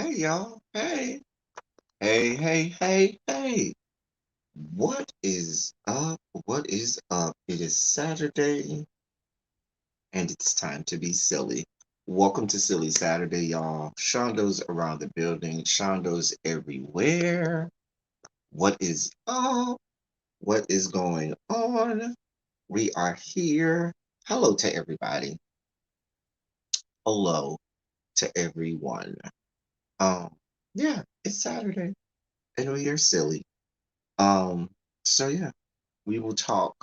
Hey y'all. Hey. Hey, hey, hey, hey. What is up? What is up? It is Saturday and it's time to be silly. Welcome to Silly Saturday, y'all. Shondo's around the building. Shondo's everywhere. What is up? What is going on? We are here. Hello to everybody. Hello to everyone. Um, yeah, it's Saturday and we are silly. Um, so yeah, we will talk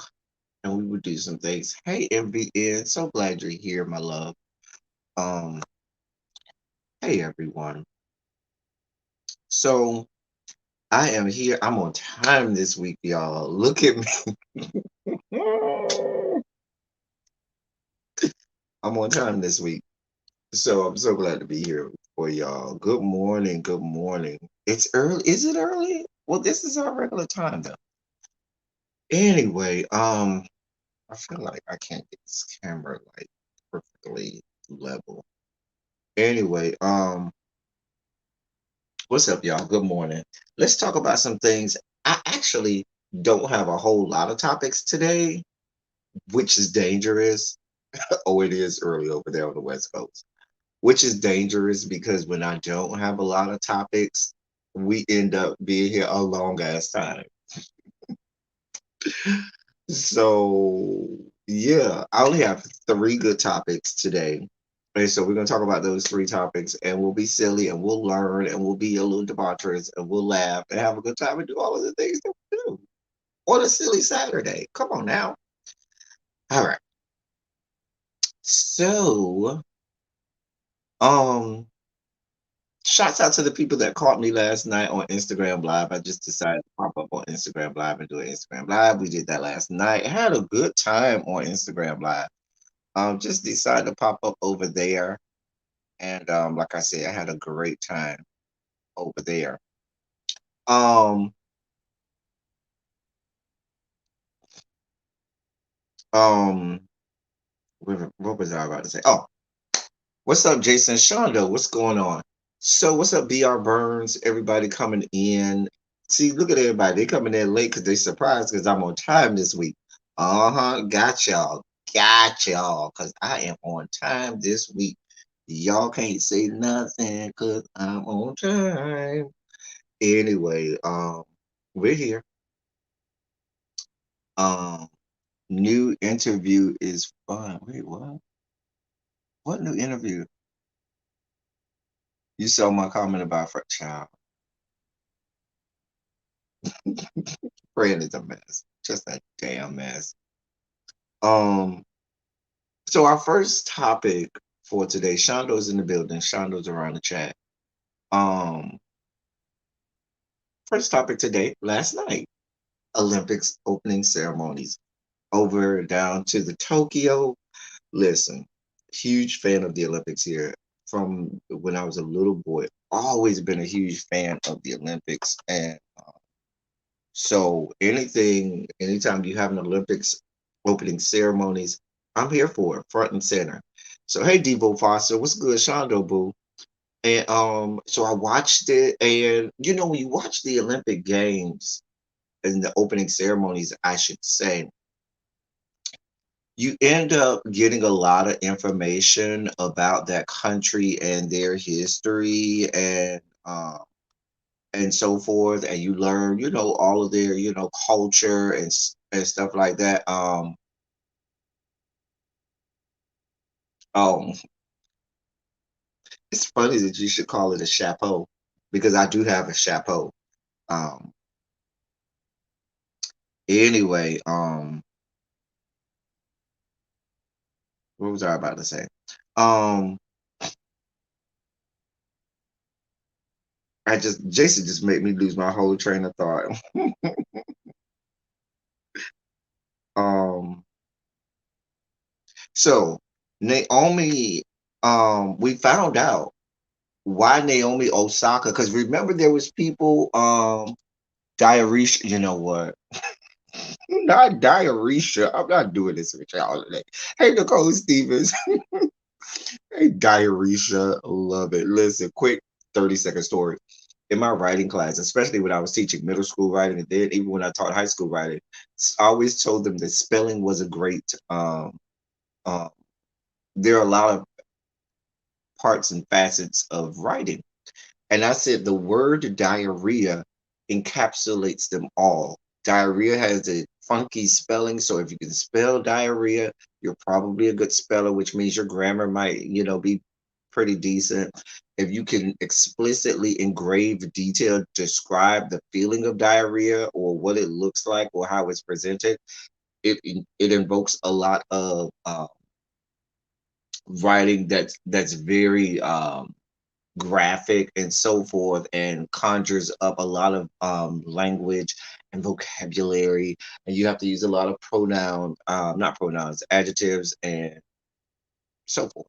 and we will do some things. Hey MVN, so glad you're here, my love. Um, hey everyone. So I am here. I'm on time this week, y'all. Look at me. I'm on time this week. So I'm so glad to be here for y'all. Good morning, good morning. It's early. Is it early? Well, this is our regular time though. Anyway, I feel like I can't get this camera like perfectly level. Anyway, what's up, y'all? Good morning. Let's talk about some things. I actually don't have a whole lot of topics today, which is dangerous. Oh, it is early over there on the West Coast, which is dangerous because when I don't have a lot of topics, we end up being here a long ass time. So, yeah, I only have three good topics today. And so we're going to talk about those three topics and we'll be silly and we'll learn and we'll be a little debaucherous and we'll laugh and have a good time and do all of the things that we do on a silly Saturday. Come on now. All right. So, um, shouts out to the people that caught me last night on Instagram Live. I just decided to pop up on Instagram Live and do an Instagram Live. We did that last night. Had a good time on Instagram Live. Just decided to pop up over there. And like I said, I had a great time over there. Um, um, what was I about to say? Oh, what's up, Jason Shondo? What's going on? So, what's up, BR Burns? Everybody coming in. See, look at everybody. They coming in late because they surprised because I'm on time this week. Uh-huh. Got y'all. Got y'all. Because I am on time this week. Y'all can't say nothing because I'm on time. Anyway, we're here. Um, new interview is fun. Wait, what? What new interview? You saw my comment about for child. Fred is a mess. Just a damn mess. Um, so our first topic for today, Shondo's in the building. Shondo's around the chat. Um, first topic today, last night, Olympics opening ceremonies over down to the Tokyo. Listen, huge fan of the Olympics here from when I was a little boy. Always been a huge fan of the Olympics, and so anytime you have an Olympics opening ceremonies, I'm here for it, front and center. So hey, Devo Foster, what's good, Shondo Boo? And so I watched it, and when you watch the Olympic Games and the opening ceremonies, I should say, you end up getting a lot of information about that country and their history and so forth, and you learn, all of their, culture and stuff like that. Um, it's funny that you should call it a chapeau because I do have a chapeau. Um, anyway, what was I about to say? Um, Jason just made me lose my whole train of thought. um, so Naomi, we found out why Naomi Osaka, because remember there was people, diarrhea, you know what? Not diarrhea. I'm not doing this with y'all today. Hey, Nicole Stevens. Hey, diarrhea. Love it. Listen, quick 30-second story. In my writing class, especially when I was teaching middle school writing, and then even when I taught high school writing, I always told them that spelling was a great. Um, there are a lot of parts and facets of writing. And I said the word diarrhea encapsulates them all. Diarrhea has a funky spelling, so if you can spell diarrhea, you're probably a good speller, which means your grammar might, be pretty decent. If you can explicitly engrave detail, describe the feeling of diarrhea or what it looks like or how it's presented, it invokes a lot of writing that's very graphic and so forth, and conjures up a lot of language and vocabulary, and you have to use a lot of not pronouns, adjectives and so forth,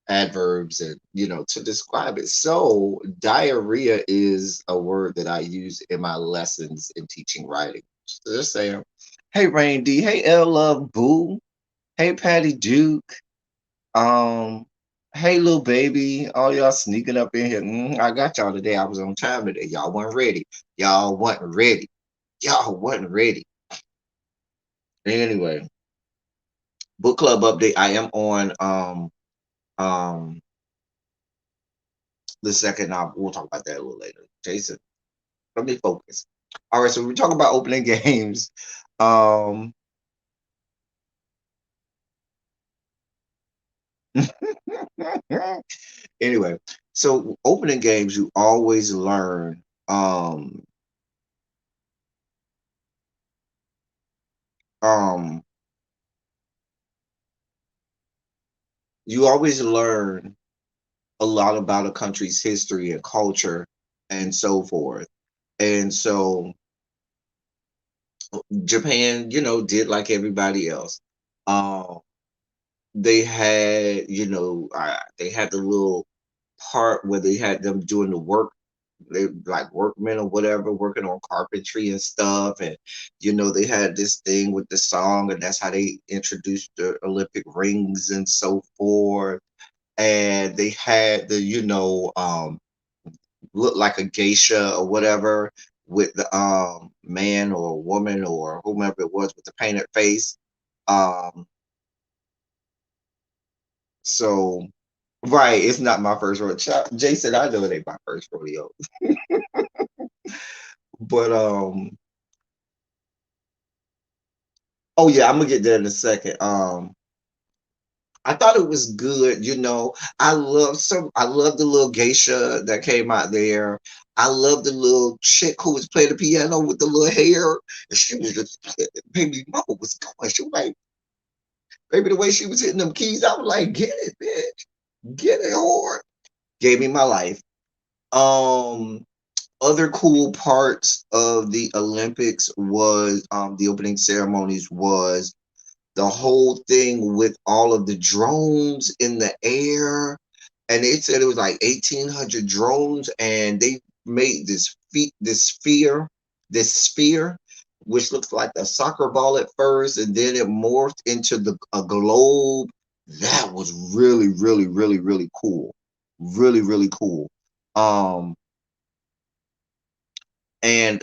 adverbs, and to describe it. So diarrhea is a word that I use in my lessons in teaching writing. So just saying. Hey Rain D, hey L Love Boo, hey Patty Duke. Um, hey, little baby, all y'all sneaking up in here. I got y'all today. I was on time today. Y'all weren't ready. Y'all wasn't ready. Y'all wasn't ready. Anyway, book club update. I am on um the second novel. We'll talk about that a little later. Jason, let me focus. All right, so we're talking about opening games. Um anyway, so opening games, you always learn um you always learn a lot about a country's history and culture and so forth. And so Japan, did like everybody else. Um, they had, they had the little part where they had them doing the work, they like workmen or whatever, working on carpentry and stuff. And, they had this thing with the song, and that's how they introduced the Olympic rings and so forth. And they had the, look like a geisha or whatever with the man or woman or whomever it was with the painted face. Um so right, it's not my first rodeo. Jason, I know it ain't my first rodeo. But oh yeah, I'm gonna get there in a second. I thought it was good, I love the little geisha that came out there. I love the little chick who was playing the piano with the little hair. And she was just baby mama was going. She was like, baby, the way she was hitting them keys, I was like, get it, bitch. Get it hard. Gave me my life. Um Other cool parts of the Olympics was the opening ceremonies was the whole thing with all of the drones in the air. And they said it was like 1,800 drones, and they made this sphere, which looks like a soccer ball at first, and then it morphed into a globe. That was really, really, really, really cool. Really, really cool. Um, and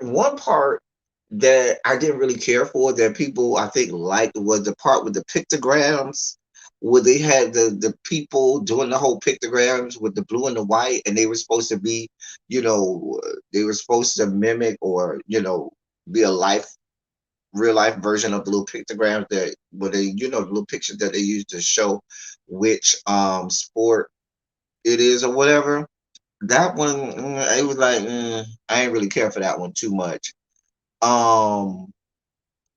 one part that I didn't really care for that people I think liked was the part with the pictograms, where they had the people doing the whole pictograms with the blue and the white, and they were supposed to be, they were supposed to mimic or be a real life version of the little pictograms that where they the little pictures that they use to show which sport it is or whatever. That one, it was like I ain't really care for that one too much. Um,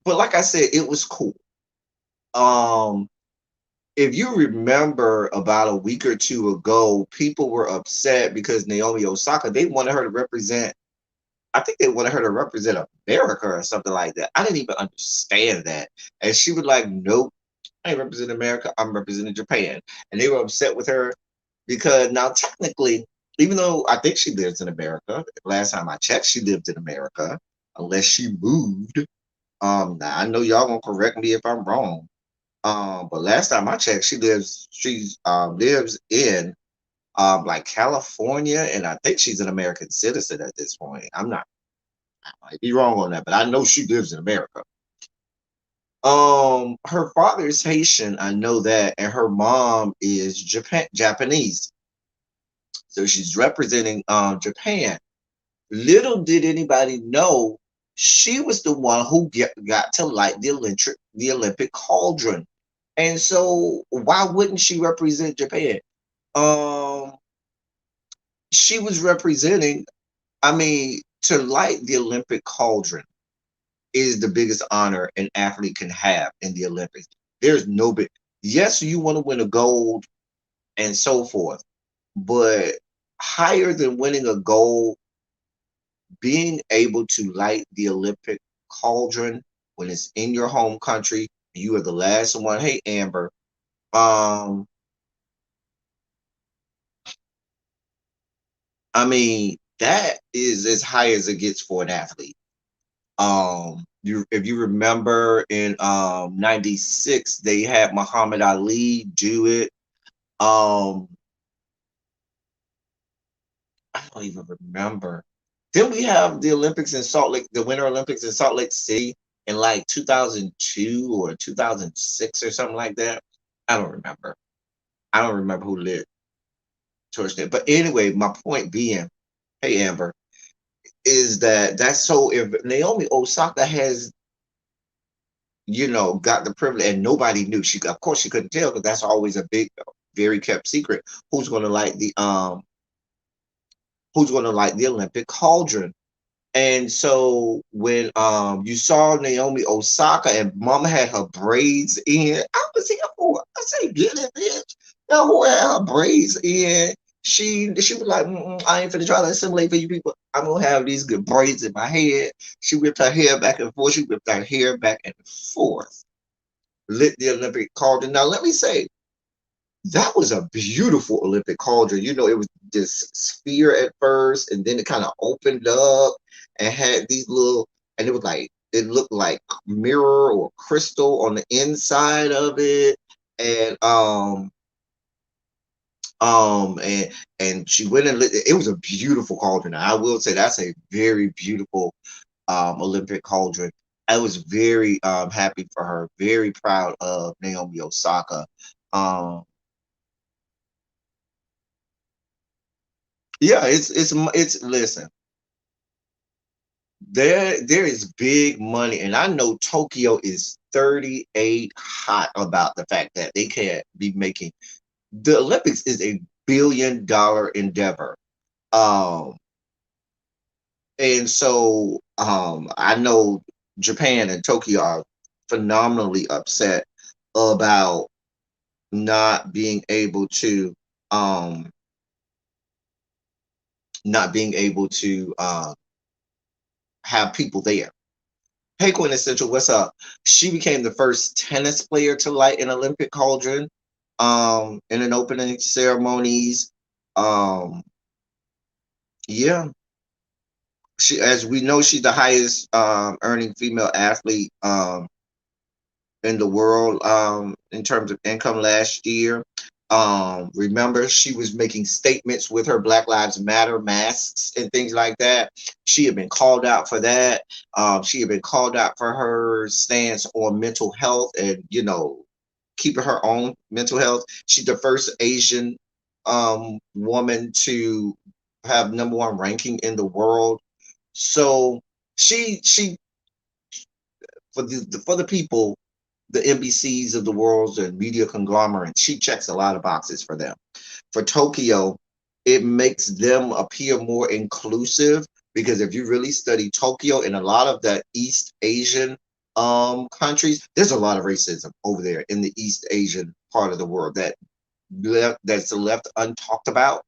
but like I said, it was cool. Um, if you remember about a week or two ago, people were upset because Naomi Osaka, they wanted her to represent, I think they wanted her to represent America or something like that. I didn't even understand that. And she was like, nope, I ain't representing America, I'm representing Japan. And they were upset with her because now technically, even though I think she lives in America, last time I checked, she lived in America, unless she moved. Now I know y'all gonna correct me if I'm wrong. But last time I checked, she lives in like California, and I think she's an American citizen at this point. I might be wrong on that, but I know she lives in America. Her father is Haitian, I know that, and her mom is Japanese. So she's representing Japan. Little did anybody know she was the one who got to light the Olympic cauldron. And so why wouldn't she represent Japan? Um, she was representing, I mean, to light the Olympic cauldron is the biggest honor an athlete can have in the Olympics. There's no big, yes, you want to win a gold and so forth, but higher than winning a gold, being able to light the Olympic cauldron when it's in your home country, you are the last one. Hey, Amber. Um, I mean, that is as high as it gets for an athlete. If you remember in '96, they had Muhammad Ali do it. Um, I don't even remember. Then we have the Olympics in Salt Lake, the Winter Olympics in Salt Lake City in like 2002 or 2006 or something like that. I don't remember. I don't remember who lit torch that. But anyway, my point being, hey Amber, is that that's so if Naomi Osaka has, got the privilege and nobody knew, she of course she couldn't tell because that's always a big, very kept secret. Who's gonna light the Olympic cauldron? And so when you saw Naomi Osaka and Mama had her braids in, I was here for it. I say, get it, bitch. Now who had her braids in? She was like, I ain't finna try to assimilate for you people. I'm gonna have these good braids in my head. She whipped her hair back and forth. She whipped her hair back and forth. Lit the Olympic cauldron. Now let me say, that was a beautiful Olympic cauldron. It was this sphere at first, and then it kind of opened up and had these little, and it looked like mirror or crystal on the inside of it, and and she went and lit it. It was a beautiful cauldron. I will say that's a very beautiful Olympic cauldron. I was very happy for her, very proud of Naomi Osaka. Um, Yeah, it's listen, there is big money, and I know Tokyo is 38 hot about the fact that they can't be making the Olympics is a $1 billion endeavor. Um, and so I know Japan and Tokyo are phenomenally upset about not being able to um not being able to have people there. Hey, Quintessential, what's up? She became the first tennis player to light an Olympic cauldron in an opening ceremonies. Um, yeah, as we know, she's the highest earning female athlete in the world in terms of income last year. Remember, she was making statements with her Black Lives Matter masks and things like that. She had been called out for that. She had been called out for her stance on mental health and, keeping her own mental health. She's the first Asian woman to have #1 ranking in the world. So she for the people, the NBCs of the world and media conglomerates, she checks a lot of boxes for them. For Tokyo, it makes them appear more inclusive because if you really study Tokyo and a lot of the East Asian countries, there's a lot of racism over there in the East Asian part of the world that's left untalked about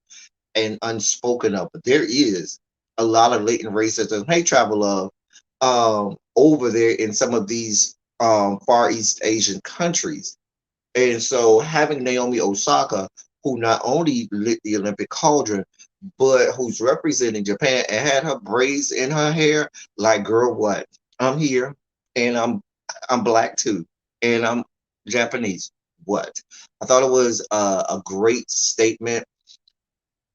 and unspoken of. But there is a lot of latent racism. Hey, Travel Love, over there in some of these Far East Asian countries. And so having Naomi Osaka, who not only lit the Olympic cauldron, but who's representing Japan and had her braids in her hair, like, girl, what? I'm here and I'm black too. And Japanese. What? I thought it was a great statement.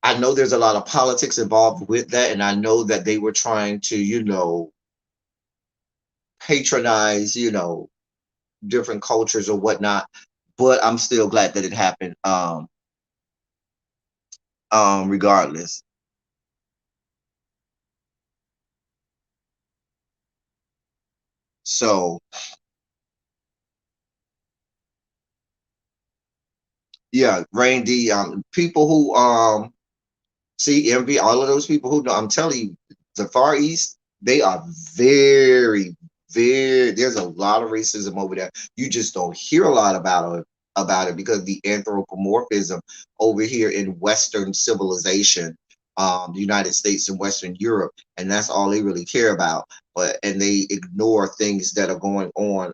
I know there's a lot of politics involved with that, and I know that they were trying to, patronize, different cultures or whatnot. But I'm still glad that it happened. Regardless. So yeah, Randy, people who see envy, all of those people who know, I'm telling you, the Far East, they are very, very. There's a lot of racism over there. You just don't hear a lot about it because the anthropomorphism over here in Western civilization, the United States and Western Europe, and that's all they really care about. But and they ignore things that are going on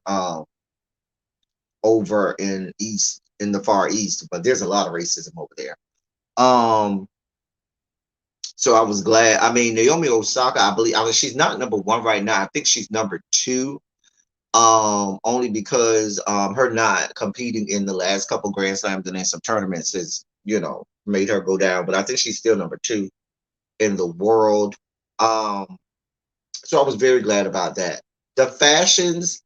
over in the Far East. But there's a lot of racism over there. Um, So I was glad. I mean, Naomi Osaka, I mean, she's not number one right now. I think she's number two. Only because her not competing in the last couple Grand Slams and in some tournaments has, made her go down. But I think she's still number two in the world. Um, so I was very glad about that. The fashions,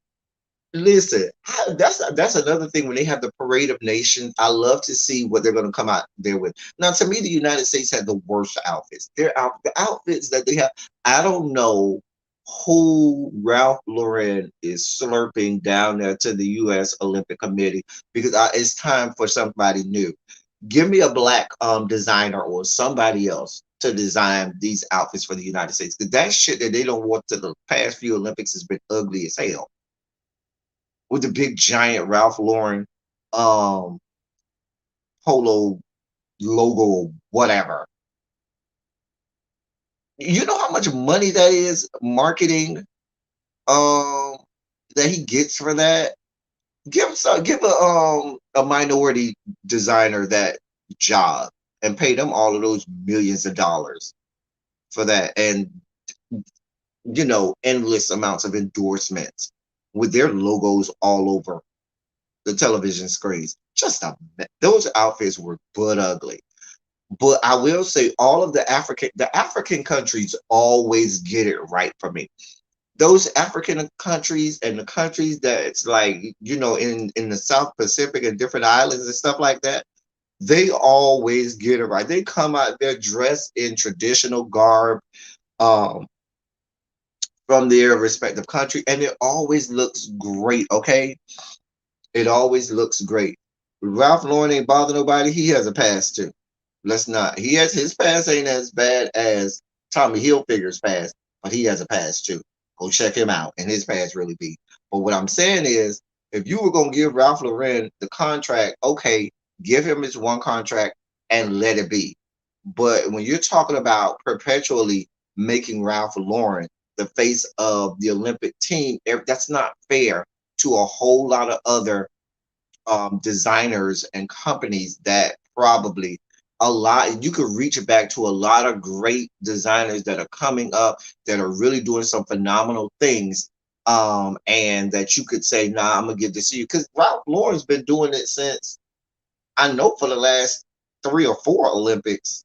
listen, that's another thing when they have the Parade of Nations. I love to see what they're going to come out there with. Now, to me, the United States had the worst outfits. The outfits that they have. I don't know who Ralph Lauren is slurping down there to the U.S. Olympic Committee because it's time for somebody new. Give me a black designer or somebody else to design these outfits for the United States because that shit that they don't want to the past few Olympics has been ugly as hell with the big giant Ralph Lauren um polo logo, whatever. You know how much money that is marketing um that he gets for that? Give a minority designer that job and pay them all of those millions of dollars for that and endless amounts of endorsements with their logos all over the television screens. Those outfits were butt ugly. But I will say all of the African countries always get it right for me. Those African countries and the countries that's like, in the South Pacific and different islands and stuff like that, they always get it right. They come out, they're dressed in traditional garb um, from their respective country, and it always looks great, okay? It always looks great. Ralph Lauren ain't bother nobody. He has a past too. Let's not. He has his past ain't as bad as Tommy Hilfiger's past, but he has a past too. Go check him out, and his past really be. But what I'm saying is, if you were gonna give Ralph Lauren the contract, okay, give him his one contract and let it be. But when you're talking about perpetually making Ralph Lauren the face of the Olympic team, that's not fair to a whole lot of other designers and companies that probably a lot you could reach back to a lot of great designers that are coming up that are really doing some phenomenal things and that you could say nah, I'm gonna give this to you because Ralph Lauren's been doing it since I know for the last 3 or 4 Olympics.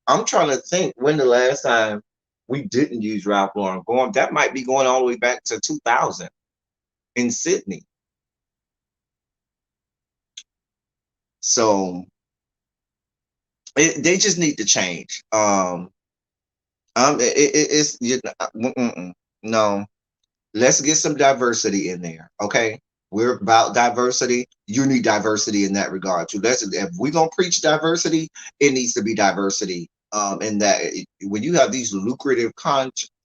I'm trying to think when the last time we didn't use Ralph Lauren. Going that might be going all the way back to 2000 in Sydney. So they just need to change. It's no. Let's get some diversity in there. Okay, we're about diversity. You need diversity in that regard too. If we're gonna preach diversity, it needs to be diversity. In that when you have these lucrative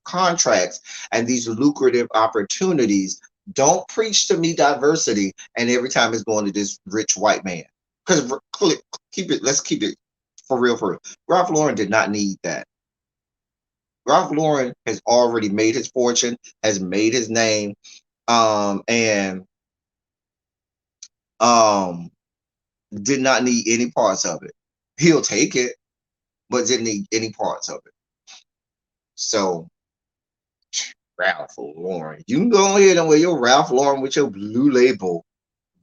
contracts and these lucrative opportunities, don't preach to me diversity, and every time it's going to this rich white man. Because keep it. Let's keep it for real. For real, Ralph Lauren did not need that. Ralph Lauren has already made his fortune, has made his name, and um, did not need any parts of it. He'll take it, but didn't need any parts of it. So, Ralph Lauren, you can go ahead and wear your Ralph Lauren with your blue label.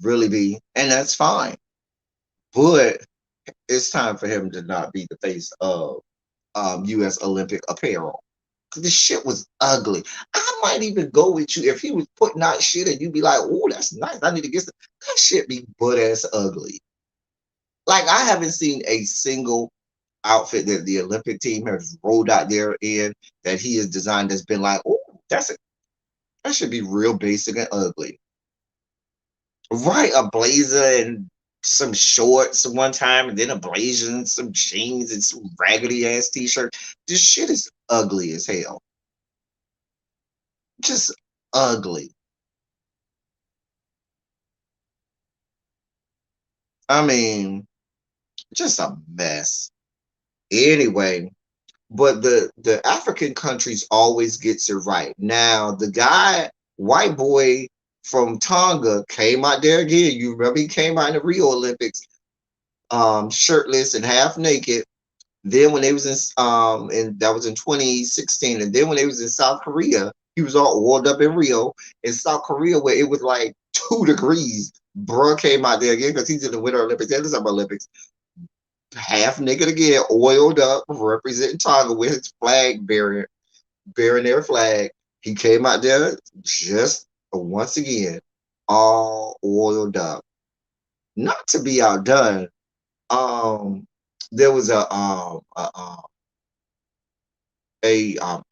really be, and that's fine. But it's time for him to not be the face of U.S. Olympic apparel. 'Cause this shit was ugly. I might even go with you if he was putting out shit and you'd be like, "Oh, that's nice. I need to get some." That shit be butt ass ugly. Like I haven't seen a single outfit that the Olympic team has rolled out there in that he has designed that's been like, "Oh, that's it. That should be real basic and ugly." Right, a blazer and some shorts one time, and then a blazer and some jeans and some raggedy ass t-shirt. This shit is ugly as hell. Just ugly. I mean, just a mess. Anyway, but the African countries always gets it right. Now, the guy, white boy from Tonga, came out there again. You remember he came out in the Rio Olympics, shirtless and half naked. Then when they was and that was in 2016, and then when they was in South Korea, he was all oiled up in Rio. In South Korea, where it was like 2 degrees, bruh came out there again because he's in the Winter Olympics and the Summer Olympics, half naked again, oiled up, representing Tonga with his flag bearing their flag. He came out there just once again, all oiled up. Not to be outdone, um, there was a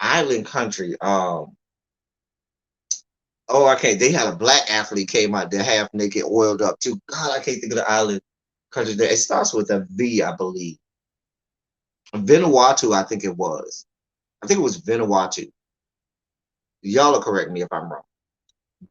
island country. Oh, okay. They had a black athlete came out there half naked, oiled up too. God, I can't think of the island country there. It starts with a V, I believe. Vanuatu, I think it was. I think it was Vanuatu. Y'all will correct me if I'm wrong.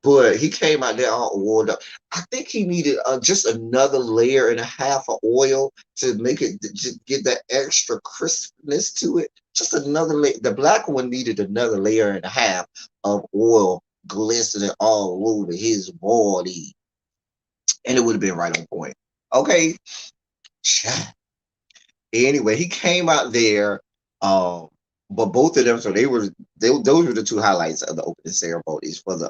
But he came out there all oiled up. I think he needed just another layer and a half of oil to make it just get that extra crispness to it. Just another layer. The black one needed another layer and a half of oil glistening all over his body, and it would have been right on point. Okay, anyway, he came out there, um, but both of them, so those were the two highlights of the opening ceremonies for the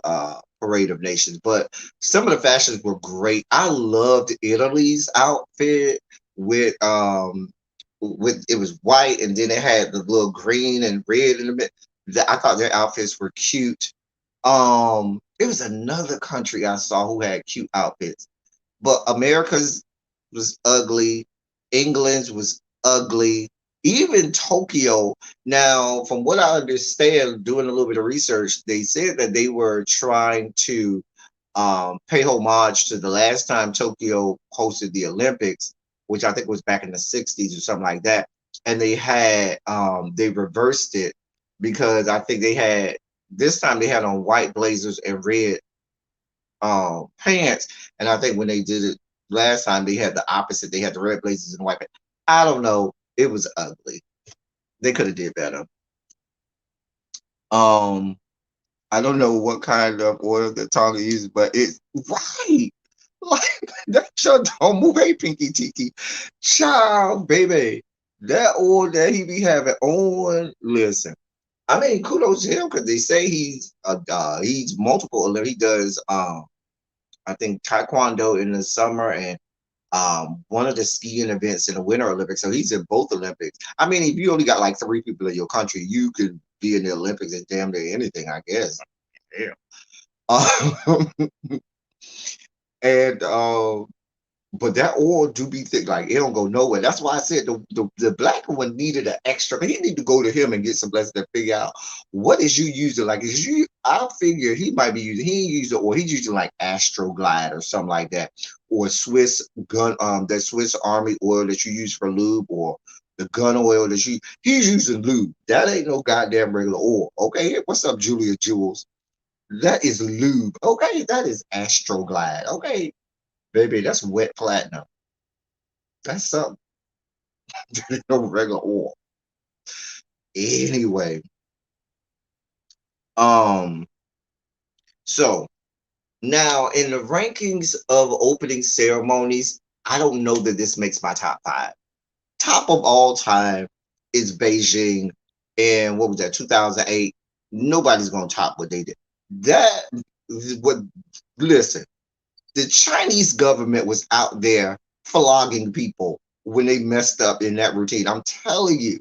Parade of Nations. But some of the fashions were great. I loved Italy's outfit with it was white and then it had the little green and red in the middle. I thought their outfits were cute. It was another country I saw who had cute outfits, but America's was ugly. England's was ugly. Even Tokyo. Now, from what I understand, doing a little bit of research, they said that they were trying to pay homage to the last time Tokyo hosted the Olympics, which I think was back in the 60s or something like that. And they reversed it because I think they had this time they had on white blazers and red pants. And I think when they did it last time, they had the opposite. They had the red blazers and white pants. I don't know. It was ugly. They could have did better. Um, I don't know what kind of oil that Tonga uses, but it's right. Like that sure don't move. Hey, Pinky Tiki, child, baby, that oil that he be having on. Listen, I mean, kudos to him because they say he's multiple. He does I think taekwondo in the summer and one of the skiing events in the Winter Olympics. So he's in both Olympics. I mean, if you only got like 3 people in your country, you could be in the Olympics and damn near anything, I guess. Damn. Um, and but that oil do be thick, like it don't go nowhere. That's why I said the black one needed an extra. He need to go to him and get some lessons to figure out what is you using. Like is you, I figure he might be using. He ain't using oil. He's using like Astroglide or something like that, or Swiss gun. That Swiss Army oil that you use for lube, or the gun oil that he's using lube. That ain't no goddamn regular oil. Okay, what's up, Julia Jules? That is lube. Okay, that is Astroglide. Okay, baby, that's wet platinum. That's something. No regular oil. Anyway, um, so now in the rankings of opening ceremonies, I don't know that this makes my top five. Top of all time is Beijing, and what was that, 2008? Nobody's gonna top what they did. That is what. Listen. The Chinese government was out there flogging people when they messed up in that routine. I'm telling you.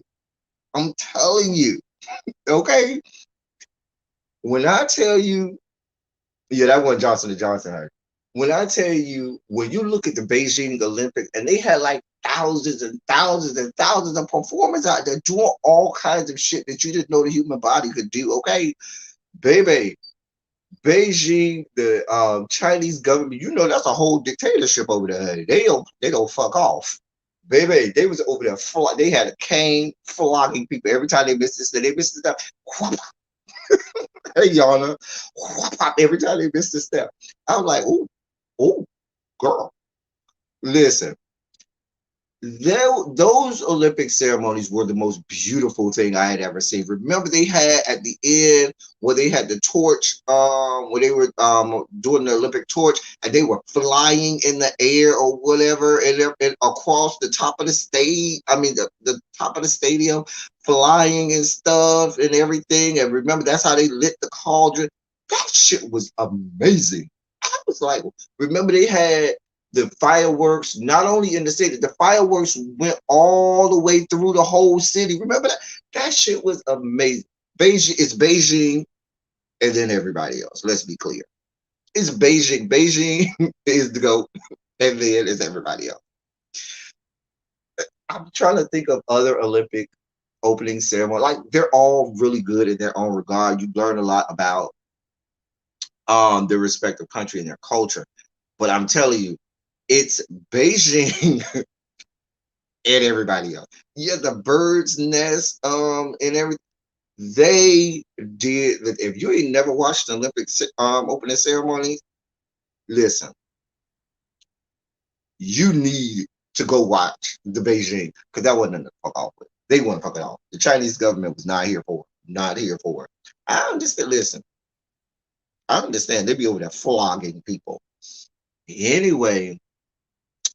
I'm telling you. Okay. When I tell you, yeah, that wasn't Johnson and Johnson. Huh? When I tell you, when you look at the Beijing Olympics, and they had like thousands and thousands and thousands of performers out there doing all kinds of shit that you didn't know the human body could do. Okay, baby, Beijing, the Chinese government, you know that's a whole dictatorship over there. Honey. They don't fuck off. Baby, they was over there. They had a cane flogging people every time they missed this. They missed this stuff. Hey, Yana, every time they missed a step. I was like, ooh, ooh, girl. Listen, those Olympic ceremonies were the most beautiful thing I had ever seen. Remember, they had at the end where they had the torch, where they were doing the Olympic torch, and they were flying in the air or whatever, and across the top of the stage. I mean, the top of the stadium, flying and stuff and everything. And remember, that's how they lit the cauldron. That shit was amazing. I was like, remember they had the fireworks, not only in the city, the fireworks went all the way through the whole city. Remember that? That shit was amazing. Beijing, it's Beijing and then everybody else. Let's be clear. It's Beijing. Beijing is the GOAT, and then it's everybody else. I'm trying to think of other Olympic opening ceremony. Like they're all really good in their own regard. You learn a lot about their respective country and their culture. But I'm telling you, it's Beijing and everybody else. Yeah, the bird's nest, and everything. They did. If you ain't never watched the Olympic opening ceremonies, listen, you need to go watch the Beijing because that wasn't enough to fuck off with. They weren't fucking off. The Chinese government was not here for it. Not here for it. I understand. Listen, I understand. They be over there flogging people. Anyway,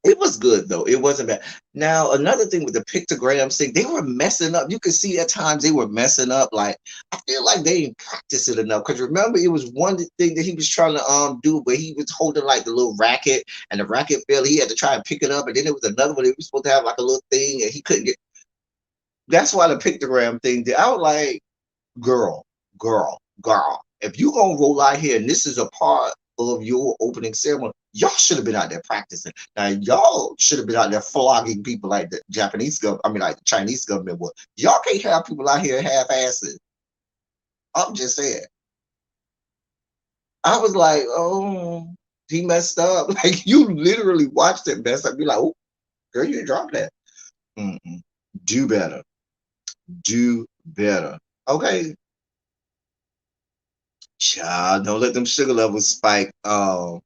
it was good though. It wasn't bad. Now, another thing with the pictograms thing, they were messing up. You could see at times they were messing up. Like I feel like they didn't practice it enough. Because remember, it was one thing that he was trying to do, but he was holding like the little racket, and the racket fell. He had to try and pick it up, and then there was another one. They were supposed to have like a little thing, and he couldn't get. That's why the pictogram thing did. I was like, girl, girl. If you gonna roll out here and this is a part of your opening ceremony, y'all should have been out there practicing. Now y'all should have been out there flogging people like the Japanese government. I mean, like the Chinese government was. Y'all can't have people out here half-asses. I'm just saying. I was like, oh, he messed up. Like you literally watched it mess up. Be like, oh, girl, you didn't drop that. Mm-mm. Do better. Do better. Okay, child, don't let them sugar levels spike. NBA,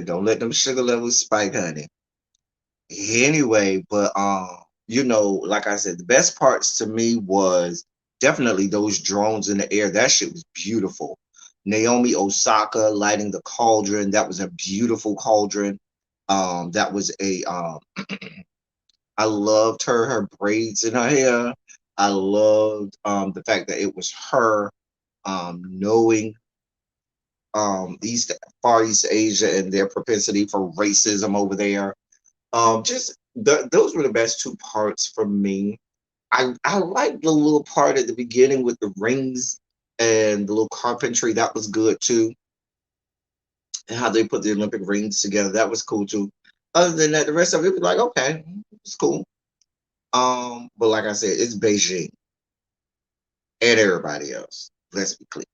don't let them sugar levels spike, honey. Anyway, but like I said, the best parts to me was definitely those drones in the air. That shit was beautiful. Naomi Osaka lighting the cauldron. That was a beautiful cauldron. That was a I loved her braids in her hair. I loved the fact that it was her knowing East Far East Asia and their propensity for racism over there. Those were the best two parts for me. I liked the little part at the beginning with the rings and the little carpentry. That was good too. And how they put the Olympic rings together. That was cool too. Other than that, the rest of it was like, okay, it's cool. But like I said, it's Beijing and everybody else. Let's be clear.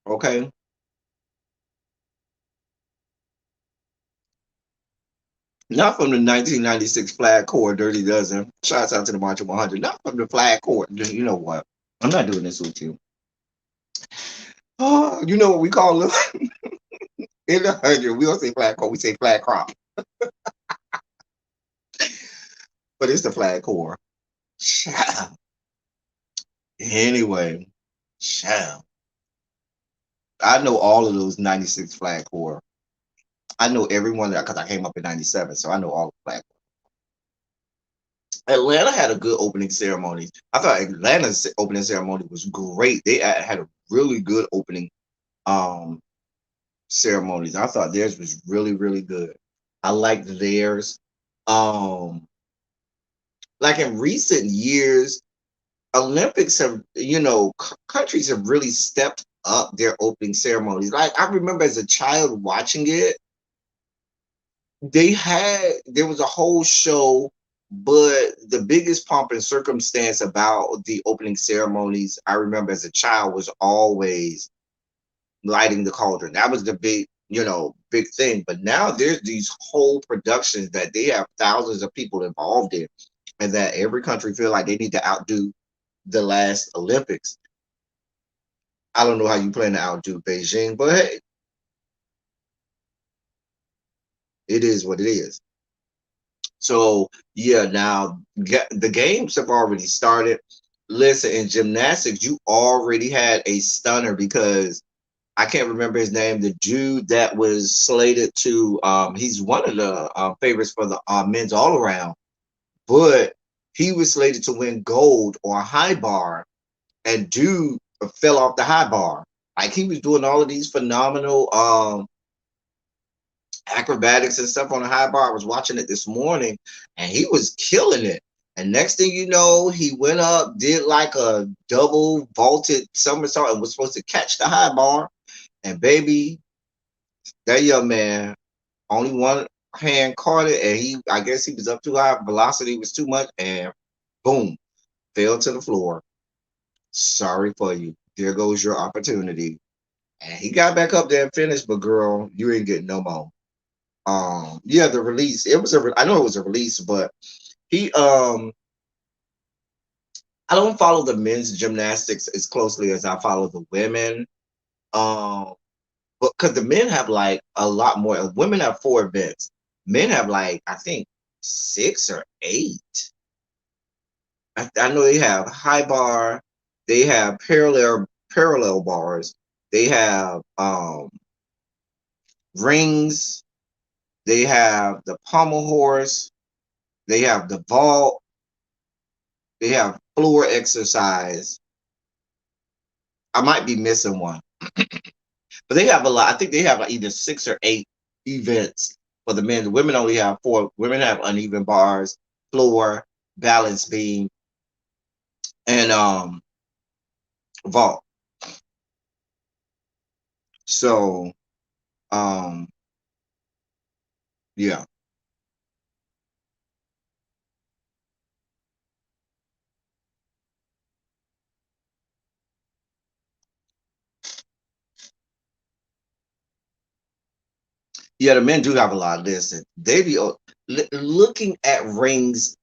Okay. Not from the 1996 flag court, Dirty Dozen. Shouts out to the March of 100. Not from the flag court. You know what? I'm not doing this with you. Oh, you know what we call them? In the 100, we don't say flag court, we say flag crop. But it's the flag core. Child. Anyway, child. I know all of those 96 flag core. I know every one of that because I came up in 97, so I know all the flag. Atlanta had a good opening ceremony. I thought Atlanta's opening ceremony was great. They had a really good opening um ceremonies. I thought theirs was really, really good. I liked theirs. Um, like in recent years, Olympics have, countries have really stepped up their opening ceremonies. Like I remember as a child watching it, there was a whole show, but the biggest pomp and circumstance about the opening ceremonies I remember as a child was always lighting the cauldron. That was the big thing. But now there's these whole productions that they have thousands of people involved in, and that every country feel like they need to outdo the last Olympics. I don't know how you plan to outdo Beijing, but hey, it is what it is. So yeah, now the games have already started. Listen, in gymnastics, you already had a stunner because I can't remember his name. The dude that was slated to, he's one of the favorites for the men's all around, but he was slated to win gold on high bar, and dude fell off the high bar. Like he was doing all of these phenomenal acrobatics and stuff on the high bar. I was watching it this morning, and he was killing it. And next thing you know, he went up, did like a double vaulted somersault, and was supposed to catch the high bar. And baby, that young man, only one hand caught it, and I guess he was up too high, velocity was too much, and boom, fell to the floor. Sorry for you. There goes your opportunity. And he got back up there and finished, but girl, you ain't getting no more. Yeah, the release. I know it was a release, but he I don't follow the men's gymnastics as closely as I follow the women. Um, but because the men have like a lot more. Women have four events. Men have like I think six or eight. I know they have high bar. They have parallel bars. They have rings. They have the pommel horse. They have the vault. They have floor exercise. I might be missing one, but they have a lot. I think they have like either six or eight events for the men. The women only have four. Women have uneven bars, floor, balance beam, and vault. So um yeah. Yeah, the men do have a lot of this. They be looking at rings,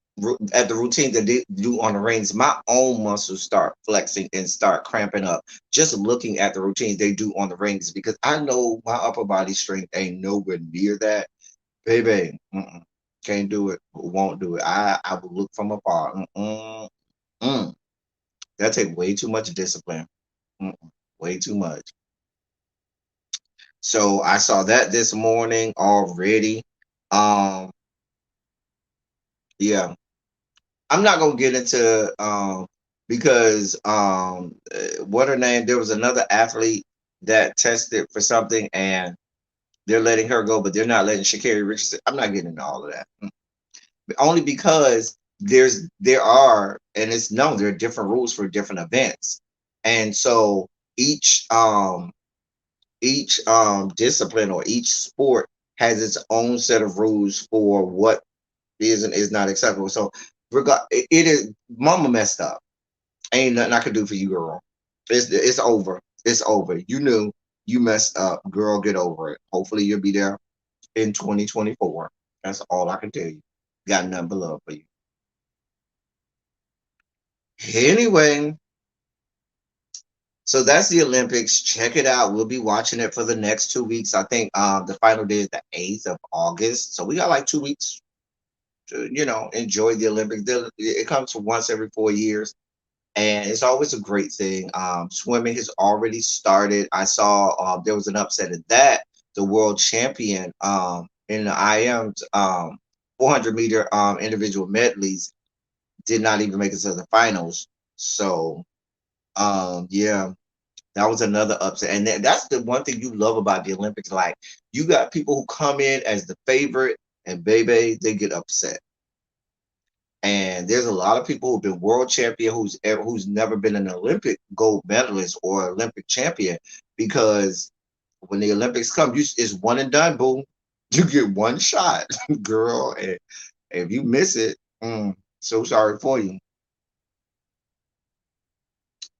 at the routine that they do on the rings. My own muscles start flexing and start cramping up just looking at the routines they do on the rings because I know my upper body strength ain't nowhere near that. Baby, can't do it, won't do it. I will look from afar. Mm. That take way too much discipline. Way too much. So I saw that this morning already. Um, yeah, I'm not gonna get into because what her name? There was another athlete that tested for something and they're letting her go, but they're not letting Sha'Carri Richardson. I'm not getting into all of that. Only because there are and it's known there are different rules for different events, and so each um each discipline or each sport has its own set of rules for what is and is not acceptable. So it is mama messed up. Ain't nothing I could do for you, girl. It's over. It's over. You knew you messed up, girl. Get over it. Hopefully you'll be there in 2024. That's all I can tell you. Got nothing but love for you. Anyway, so that's the Olympics. Check it out. We'll be watching it for the next 2 weeks. I think the final day is the 8th of August. So we got like 2 weeks to, enjoy the Olympics. It comes once every 4 years. And it's always a great thing. Swimming has already started. I saw there was an upset at that. The world champion in the IM 400 meter individual medleys. did not even make it to the finals. So, yeah, that was another upset. And that's the one thing you love about the Olympics. Like, you got people who come in as the favorite, and baby, they get upset. And there's a lot of people who've been world champion who's never been an Olympic gold medalist or Olympic champion, because when the Olympics come, it's one and done, boom. You get one shot, girl, and if you miss it, so sorry for you.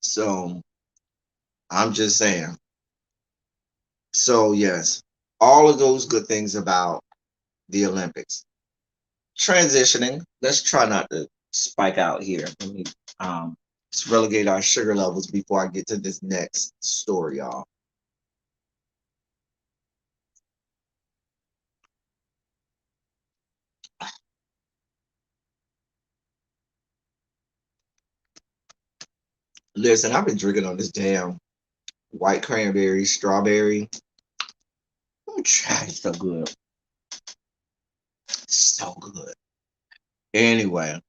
So I'm just saying. So yes, all of those good things about the Olympics. Transitioning. Let's try not to spike out here. Let me um let's relegate our sugar levels before I get to this next story, y'all. Listen, I've been drinking on this damn white cranberry, strawberry. Try it's so good. So good. Anyway,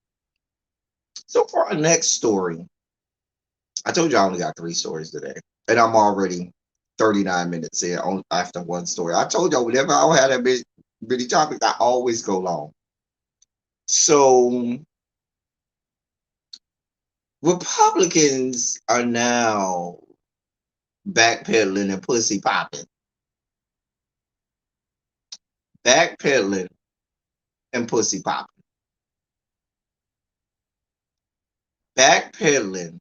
so for our next story, I told you I only got three stories today, and I'm already 39 minutes in on after one story. I told y'all whenever I had a bitty topic, I always go long. So Republicans are now backpedaling and pussy popping, backpedaling and pussy popping, backpedaling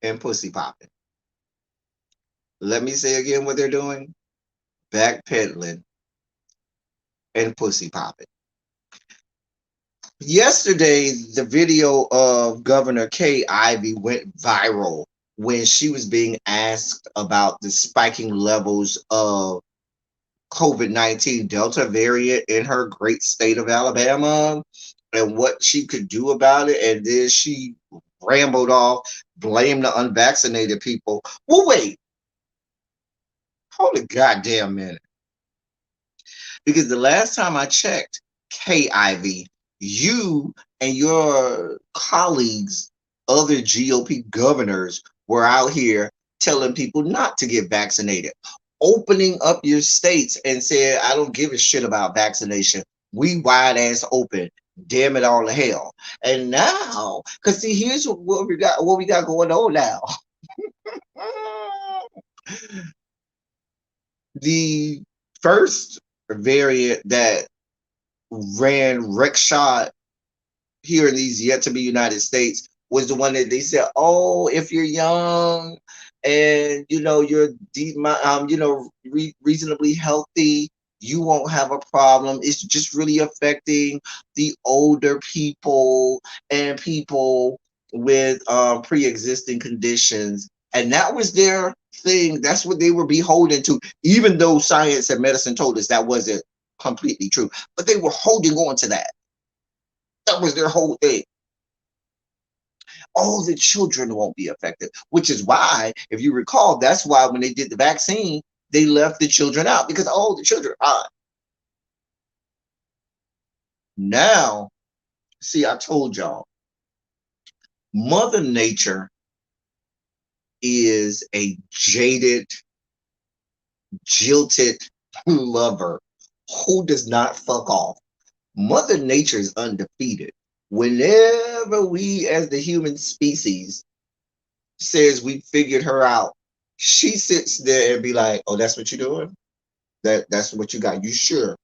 and pussy popping. Let me say again what they're doing: backpedaling and pussy popping. Yesterday, the video of Governor Kay Ivey went viral when she was being asked about the spiking levels of COVID-19 Delta variant in her great state of Alabama and what she could do about it. And then she rambled off, blamed the unvaccinated people. Well, wait, hold a goddamn minute. Because the last time I checked, Kay Ivey, you and your colleagues, other GOP governors, were out here telling people not to get vaccinated, opening up your states and said, I don't give a shit about vaccination. We wide ass open. Damn it all to hell. And now, because see, here's what we got going on now. The first variant that ran rickshaw here in these yet to be United States was the one that they said, oh, if you're young and you're reasonably healthy, you won't have a problem. It's just really affecting the older people and people with pre-existing conditions. And that was their thing. That's what they were beholden to, even though science and medicine told us that wasn't completely true. But they were holding on to that. That was their whole thing. All the children won't be affected, which is why, if you recall, that's why when they did the vaccine, they left the children out because all the children are. Now, see, I told y'all, Mother Nature is a jaded, jilted lover who does not fuck off. Mother Nature is undefeated. Whenever we, as the human species, says we figured her out, she sits there and be like, "Oh, that's what you're doing. That's what you got. You sure?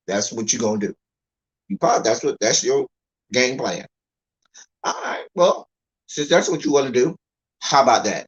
That's what you're gonna do? You probably that's your game plan. All right. Well, since that's what you want to do, how about that?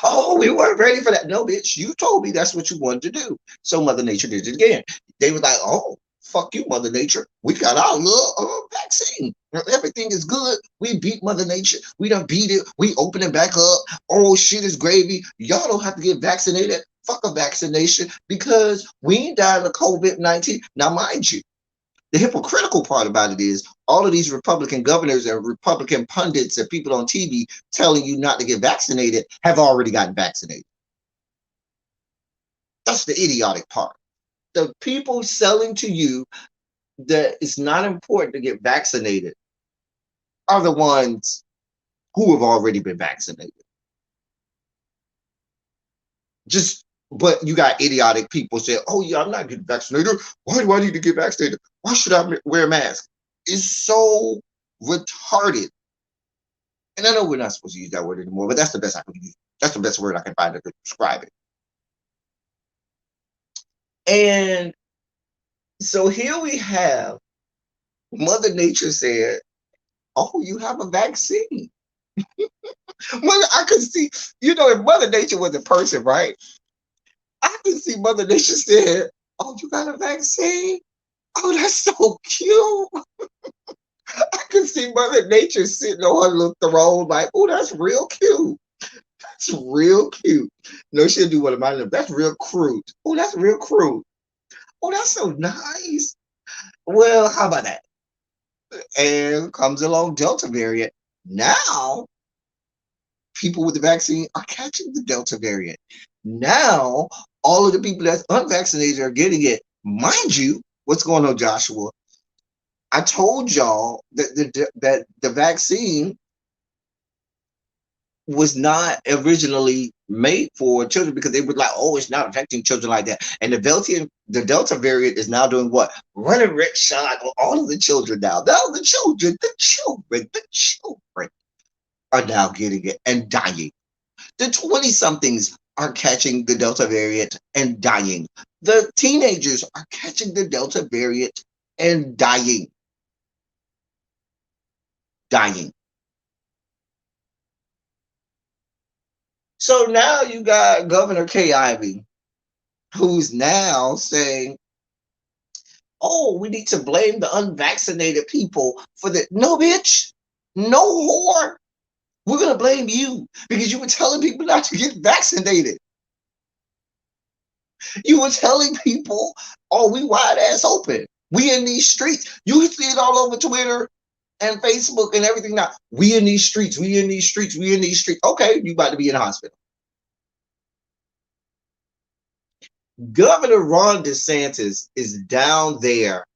Oh, we weren't ready for that. No, bitch, you told me that's what you wanted to do. So Mother Nature did it again. They were like, oh, fuck you, Mother Nature. We got our little vaccine. Everything is good. We beat Mother Nature. We done beat it. We open it back up. Oh, shit is gravy. Y'all don't have to get vaccinated. Fuck a vaccination because we ain't dying of COVID-19. Now, mind you, the hypocritical part about it is all of these Republican governors and Republican pundits and people on TV telling you not to get vaccinated have already gotten vaccinated. That's the idiotic part. The people selling to you that it's not important to get vaccinated are the ones who have already been vaccinated. Just but you got idiotic people saying, "Oh yeah, I'm not getting vaccinated. Why do I need to get vaccinated? Why should I wear a mask?" It's so retarded. And I know we're not supposed to use that word anymore, but that's the best I can use. That's the best word I can find to describe it. And so here we have Mother Nature said, "Oh, you have a vaccine." Well, I could see, if Mother Nature was a person, right? I could see Mother Nature said, "Oh, you got a vaccine? Oh, that's so cute." I could see Mother Nature sitting on her little throne, like, "Oh, that's real cute. That's real cute." No, she'll do one of mine. That's real crude. Oh, that's real crude. Oh, that's so nice. Well, how about that? And comes along Delta variant. Now, people with the vaccine are catching the Delta variant. Now, all of the people that's unvaccinated are getting it. Mind you, what's going on, Joshua? I told y'all that the vaccine was not originally made for children because they were like, "Oh, it's not affecting children like that." And the Delta variant is now doing what? Running red shot on all of the children now. Now the children are now getting it and dying. The 20 somethings are catching the Delta variant and dying. The teenagers are catching the Delta variant and dying. Dying. So now you got Governor Kay Ivey, who's now saying, "Oh, we need to blame the unvaccinated people for the." No, bitch. No, whore. We're going to blame you because you were telling people not to get vaccinated. You were telling people, "Oh, we wide ass open. We in these streets." You see it all over Twitter and Facebook and everything now. We in these streets. We in these streets. We in these streets. Okay, you about to be in the hospital. Governor Ron DeSantis is down there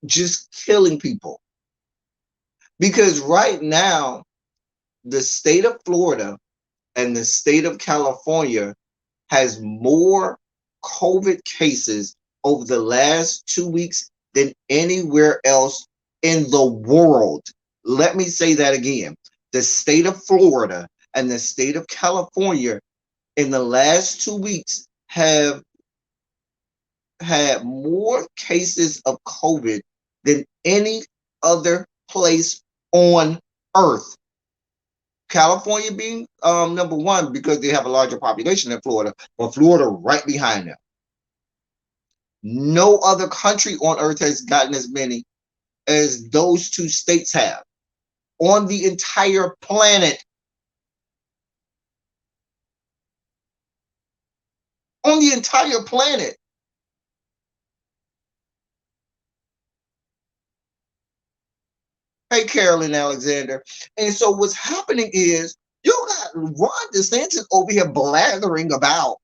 just killing people because right now the state of Florida and the state of California has more COVID cases over the last 2 weeks than anywhere else in the world. Let me say that again. The state of Florida and the state of California in the last 2 weeks have had more cases of COVID than any other place on earth. California being number one because they have a larger population than Florida, but Florida right behind them. No other country on earth has gotten as many as those two states have on the entire planet. On the entire planet. Hey, Carolyn Alexander. And so what's happening is you got Ron DeSantis over here blathering about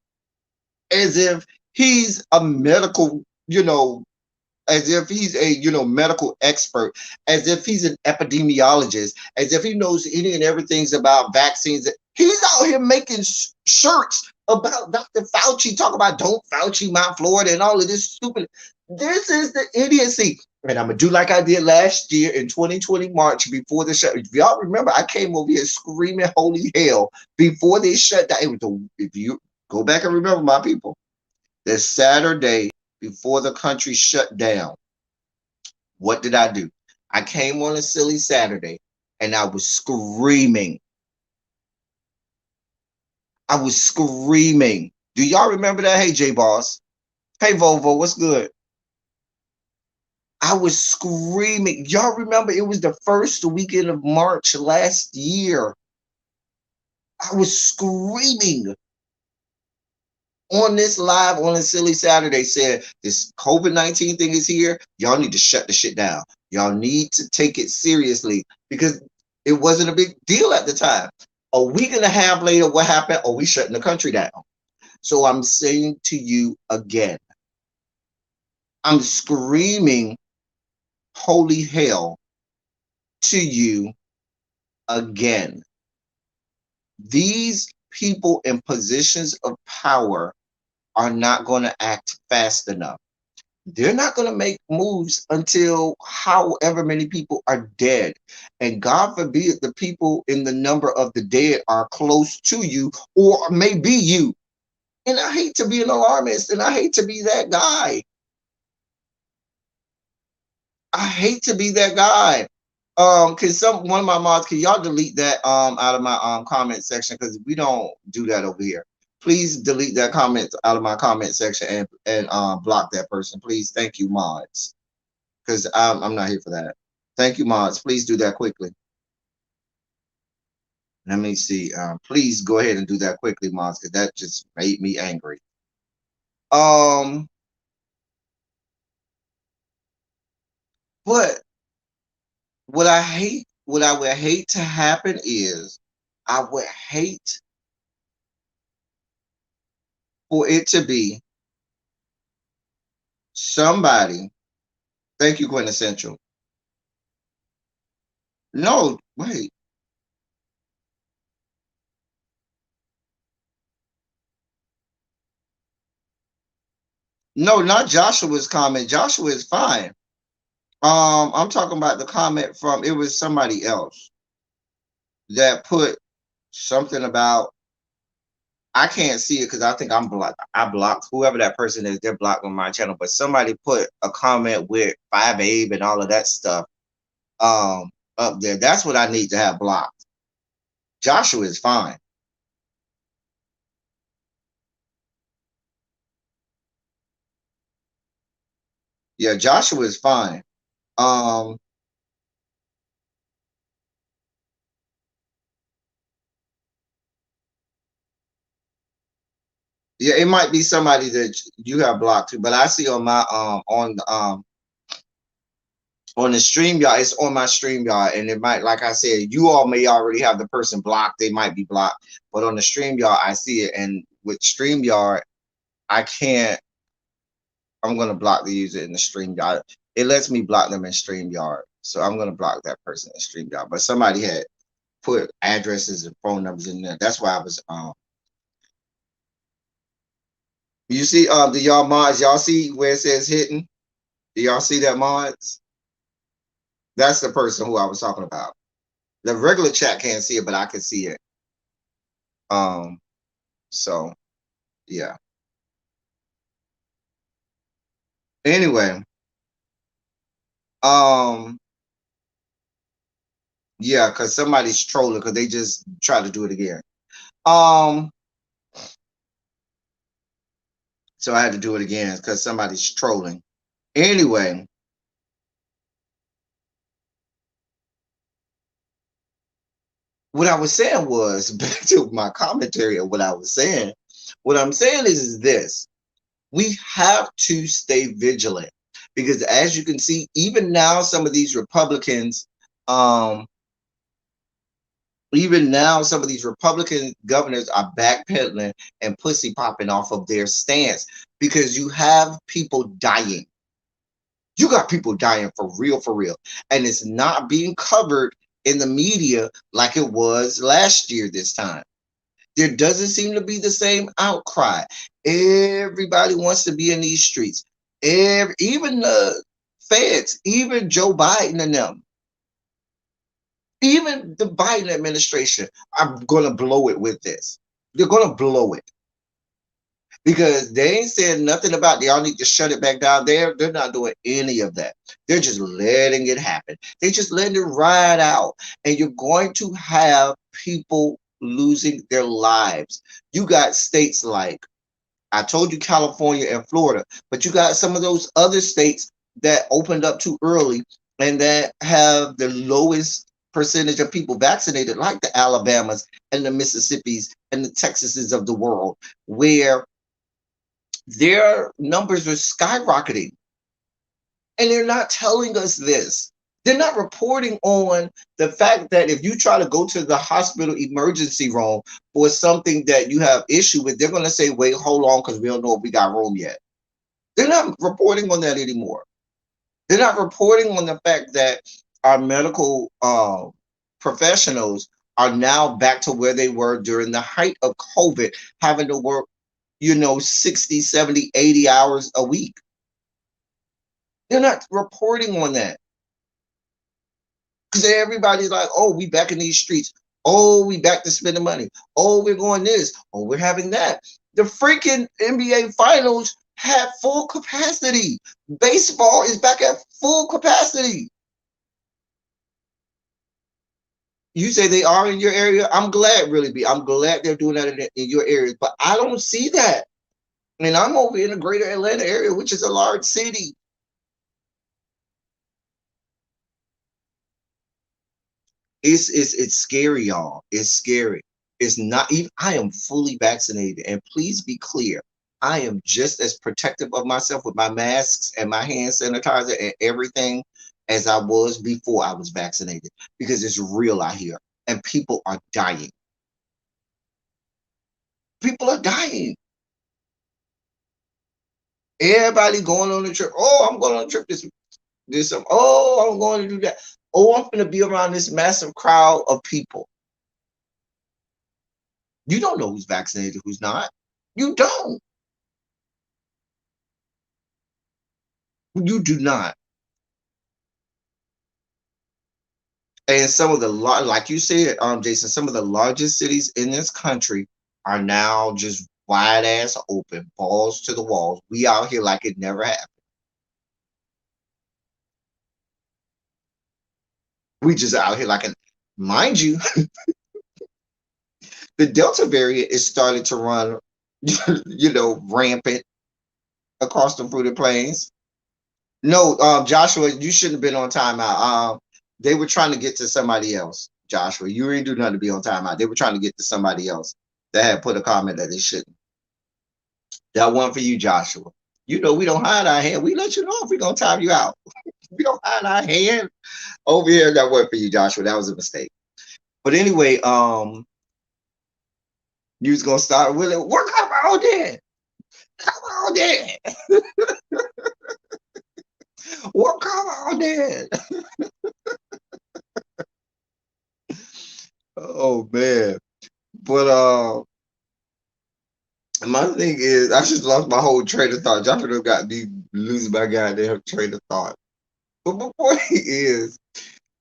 as if he's a medical, as if he's a medical expert, as if he's an epidemiologist, as if he knows any and everything about vaccines. He's out here making shirts about Dr. Fauci, talking about "Don't Fauci my Florida" and all of this stupid. This is the idiocy. And I'm gonna do like I did last year in 2020 March before the shut. If y'all remember, I came over here screaming "Holy hell" before they shut down. If you go back and remember, my people, the Saturday before the country shut down, what did I do? I came on a silly Saturday and I was screaming. I was screaming. Do y'all remember that? Hey, J Boss. Hey, Volvo, what's good? I was screaming. Y'all remember it was the first weekend of March last year. I was screaming on this live on a silly Saturday, said this COVID-19 thing is here. Y'all need to shut the shit down. Y'all need to take it seriously because it wasn't a big deal at the time. A week and a half later, what happened? Oh, we shutting the country down. So I'm saying to you again, I'm screaming holy hell to you again. These people in positions of power are not going to act fast enough. They're not going to make moves until however many people are dead. And God forbid the people in the number of the dead are close to you or may be you. And I hate to be an alarmist and I hate to be that guy. I hate to be that guy. Can one of my mods, can y'all delete that out of my comment section? Because we don't do that over here. Please delete that comment out of my comment section and block that person. Please. Thank you, mods. Because I'm not here for that. Thank you, mods. Please do that quickly. Let me see. Please go ahead and do that quickly, mods, because that just made me angry. But what I would hate to happen is I would hate for it to be somebody. Thank you, Quintessential. No, wait. No, not Joshua's comment. Joshua is fine. I'm talking about the comment from it was somebody else that put something about I can't see it because I think I'm blocked. I blocked whoever that person is. They're blocked on my channel. But somebody put a comment with Five Abe and all of that stuff up there. That's what I need to have blocked. Joshua is fine. Yeah, Joshua is fine. Um, yeah, it might be somebody that you have blocked too, but I see on my on the StreamYard, it's on my StreamYard, and it might, like I said, you all may already have the person blocked. They might be blocked, but on the StreamYard, I see it, and with StreamYard, I can't. I'm gonna block the user in the StreamYard. It lets me block them in StreamYard, so I'm gonna block that person in StreamYard. But somebody had put addresses and phone numbers in there. That's why I was You see do y'all mods, y'all see where it says hidden? Do y'all see that, mods? That's the person who I was talking about. The regular chat can't see it, but I can see it. So yeah. Anyway, um, yeah, because somebody's trolling because they just try to do it again. Um, so I had to do it again because somebody's trolling. Anyway, what I was saying was back to my commentary of what I was saying. What I'm saying is this: we have to stay vigilant because, as you can see, even now, some of these Republicans, even now, some of these Republican governors are backpedaling and pussy popping off of their stance because you have people dying. You got people dying for real. And it's not being covered in the media like it was last year this time. There doesn't seem to be the same outcry. Everybody wants to be in these streets. Even the feds, even Joe Biden and them, even the Biden administration are going to blow it with this. They're going to blow it because they ain't said nothing about y'all need to shut it back down. They're not doing any of that. They're just letting it happen. They're just letting it ride out. And you're going to have people losing their lives. You got states like, I told you California and Florida, but you got some of those other states that opened up too early and that have the lowest percentage of people vaccinated, like the Alabamas and the Mississippis and the Texases of the world, where their numbers are skyrocketing. And they're not telling us this. They're not reporting on the fact that if you try to go to the hospital emergency room for something that you have issue with, they're going to say, wait, hold on, because we don't know if we got room yet. They're not reporting on that anymore. They're not reporting on the fact that our medical professionals are now back to where they were during the height of COVID, having to work, 60, 70, 80 hours a week. They're not reporting on that because everybody's like, oh, we back in these streets. Oh, we back to spending money. Oh, we're going this. Oh, we're having that. The freaking NBA finals had full capacity. Baseball is back at full capacity. You say they are in your area. I'm glad, really, be. I'm glad they're doing that in your area, but I don't see that. And I'm over in the greater Atlanta area, which is a large city. It's scary, y'all. It's scary. It's not even. I am fully vaccinated, and please be clear. I am just as protective of myself with my masks and my hand sanitizer and everything as I was before I was vaccinated because it's real out here, and people are dying. People are dying. Everybody going on a trip. Oh, I'm going on a trip this. Oh, I'm going to do that. Oh, I'm going to be around this massive crowd of people. You don't know who's vaccinated, who's not. You don't. You do not. And some of the like you said, Jason, some of the largest cities in this country are now just wide ass open, balls to the walls. We out here like it never happened. We just out here like, mind you, the Delta variant is starting to run, rampant across the fruited plains. No, Joshua, you shouldn't have been on timeout. They were trying to get to somebody else. Joshua, you ain't do nothing to be on timeout. They were trying to get to somebody else that had put a comment that they shouldn't. That one for you, Joshua. We don't hide our hand. We let you know if we're gonna time you out. We don't hide our hand over here. That one for you, Joshua. That was a mistake. But anyway, you was gonna start with it. Well, come on then. Come on then. Well, come on then. Oh man. But my thing is, I just lost my whole train of thought. Joshua done got me losing my goddamn train of thought. But my point is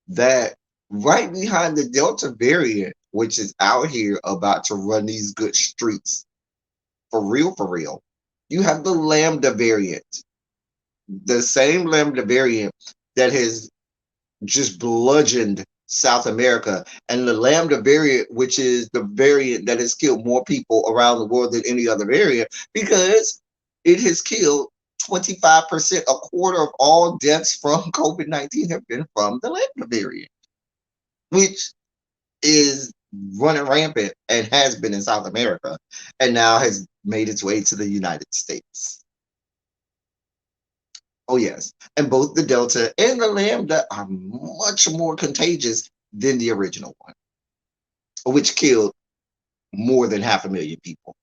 that right behind the Delta variant, which is out here about to run these good streets, for real, you have the Lambda variant, the same Lambda variant that has just bludgeoned South America, and the Lambda variant, which is the variant that has killed more people around the world than any other variant, because it has killed 25%, a quarter of all deaths from COVID-19 have been from the Lambda variant, which is running rampant and has been in South America and now has made its way to the United States. Oh, yes. And both the Delta and the Lambda are much more contagious than the original one, which killed more than 500,000 people.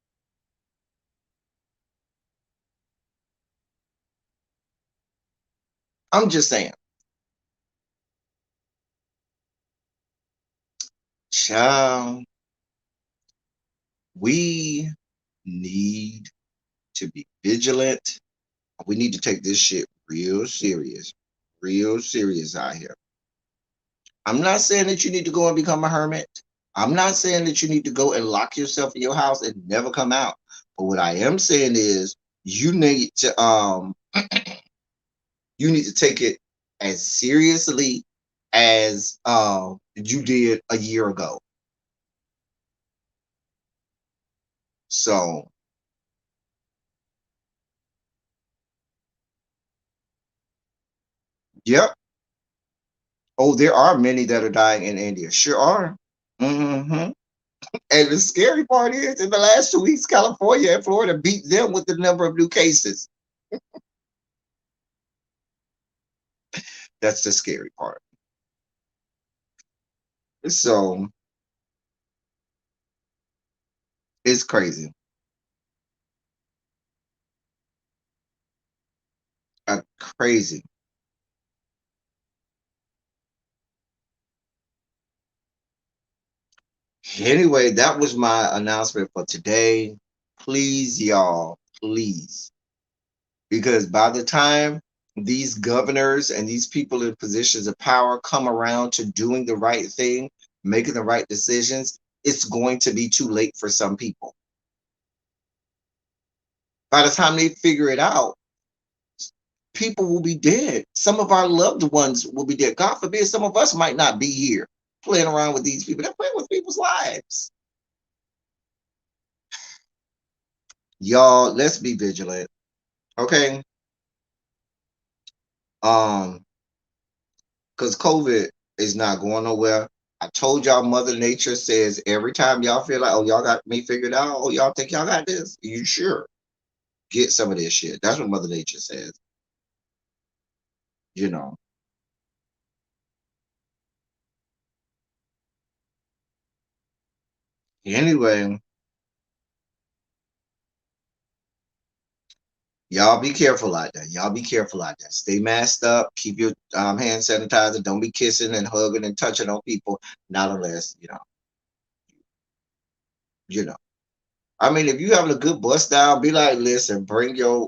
I'm just saying, child, we need to be vigilant. We need to take this shit real serious out here. I'm not saying that you need to go and become a hermit. I'm not saying that you need to go and lock yourself in your house and never come out. But what I am saying is you need to take it as seriously as you did a year ago. So, yep. Oh, there are many that are dying in India. Sure are. Hmm. And the scary part is, in the last 2 weeks, California and Florida beat them with the number of new cases. That's the scary part. So it's crazy. Crazy. Anyway, that was my announcement for today. Please, y'all, please, because by the time these governors and these people in positions of power come around to doing the right thing, making the right decisions, it's going to be too late for some people. By the time they figure it out, people will be dead. Some of our loved ones will be dead. God forbid, some of us might not be here playing around with these people. They're playing with people's lives. Y'all, let's be vigilant. Okay. Um, because COVID is not going nowhere. I told y'all Mother Nature says every time y'all feel like, oh, y'all got me figured out, oh, y'all think y'all got this. You sure? Get some of this shit. That's what Mother Nature says, you know. Anyway, y'all be careful out there. Y'all be careful out there. Stay masked up. Keep your hand sanitizer. Don't be kissing and hugging and touching on people. Not unless, you know. I mean, if you having a good bust down, be like, listen, bring your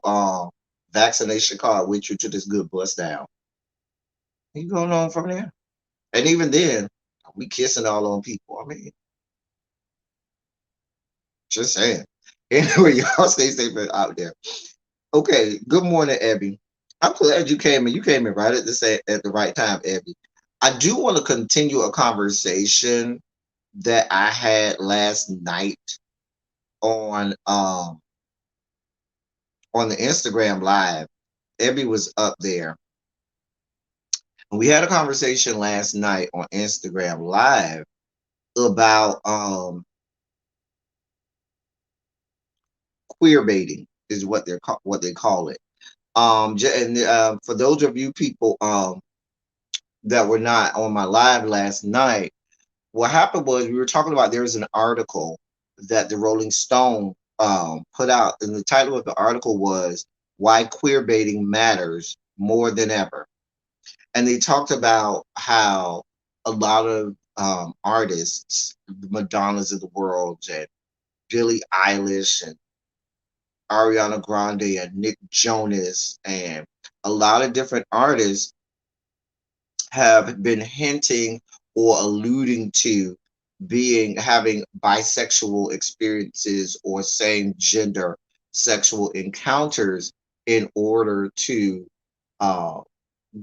vaccination card with you to this good bust down. You going on from there. And even then, we kissing all on people. I mean, just saying. Anyway, y'all stay safe out there. Okay, good morning, Abby. I'm glad you came in. You came in right at the right time, Abby. I do want to continue a conversation that I had last night on on the Instagram live. Abby was up there. And we had a conversation last night on Instagram live about queer baiting is what they call it. And for those of you people that were not on my live last night, what happened was we were talking about there was an article that the Rolling Stone put out, and the title of the article was "Why Queer Baiting Matters More Than Ever," and they talked about how a lot of artists, the Madonnas of the world, and Billie Eilish and Ariana Grande and Nick Jonas and a lot of different artists have been hinting or alluding to being having bisexual experiences or same gender sexual encounters in order to uh,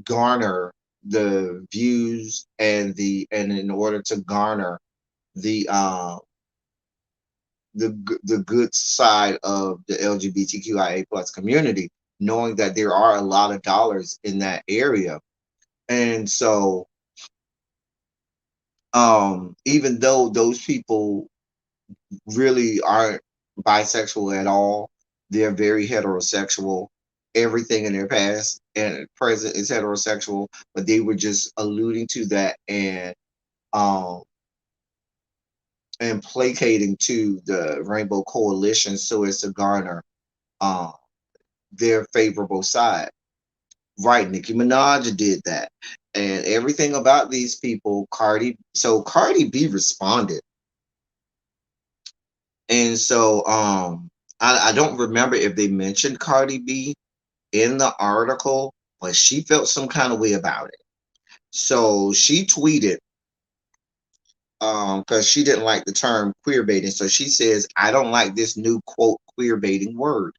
garner the views and in order to garner the the good side of the LGBTQIA plus community, knowing that there are a lot of dollars in that area. And so even though those people really aren't bisexual at all, they're very heterosexual. Everything in their past and present is heterosexual, but they were just alluding to that um and placating to the Rainbow Coalition so as to garner um their favorable side. Right, Nicki Minaj did that. And everything about these people, Cardi B responded. And so I don't remember if they mentioned Cardi B in the article, but she felt some kind of way about it. So she tweeted because she didn't like the term queer baiting. So she says, I don't like this new quote queer baiting word.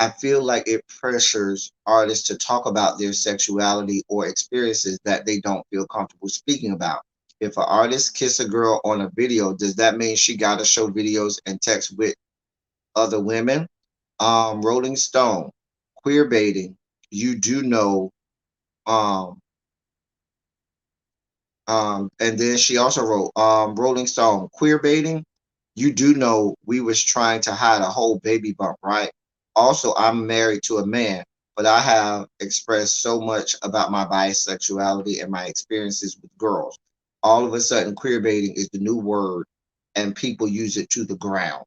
I feel like it pressures artists to talk about their sexuality or experiences that they don't feel comfortable speaking about. If an artist kiss a girl on a video, does that mean she got to show videos and text with other women? Rolling Stone, queer baiting. You do know. Um, and then she also wrote, Rolling Stone, queer baiting. You do know we was trying to hide a whole baby bump, right? Also, I'm married to a man, but I have expressed so much about my bisexuality and my experiences with girls. All of a sudden, queer baiting is the new word, and people use it to the ground.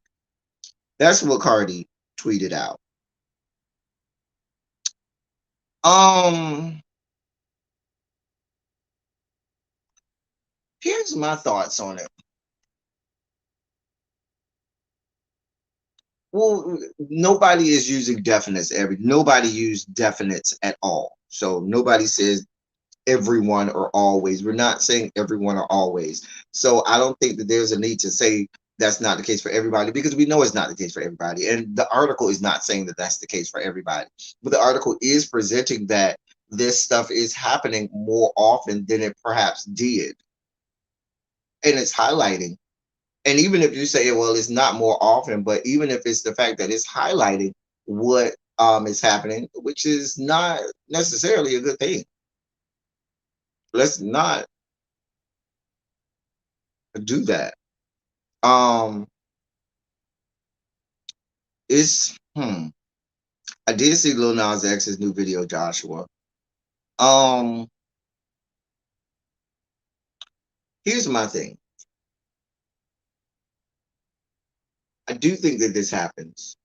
That's what Cardi tweeted out. Um, Here's my thoughts on it. Well, nobody is using definites nobody used definites at all. So nobody says everyone or always. We're not saying everyone or always. So I don't think that there's a need to say that's not the case for everybody because we know it's not the case for everybody. And the article is not saying that that's the case for everybody. But the article is presenting that this stuff is happening more often than it perhaps did. And it's highlighting. And even if you say, well, it's not more often, but even if it's the fact that it's highlighting what is happening, which is not necessarily a good thing. Let's not do that. Um, it's I did see Lil Nas X's new video, Joshua. Um, Here's my thing. I do think that this happens.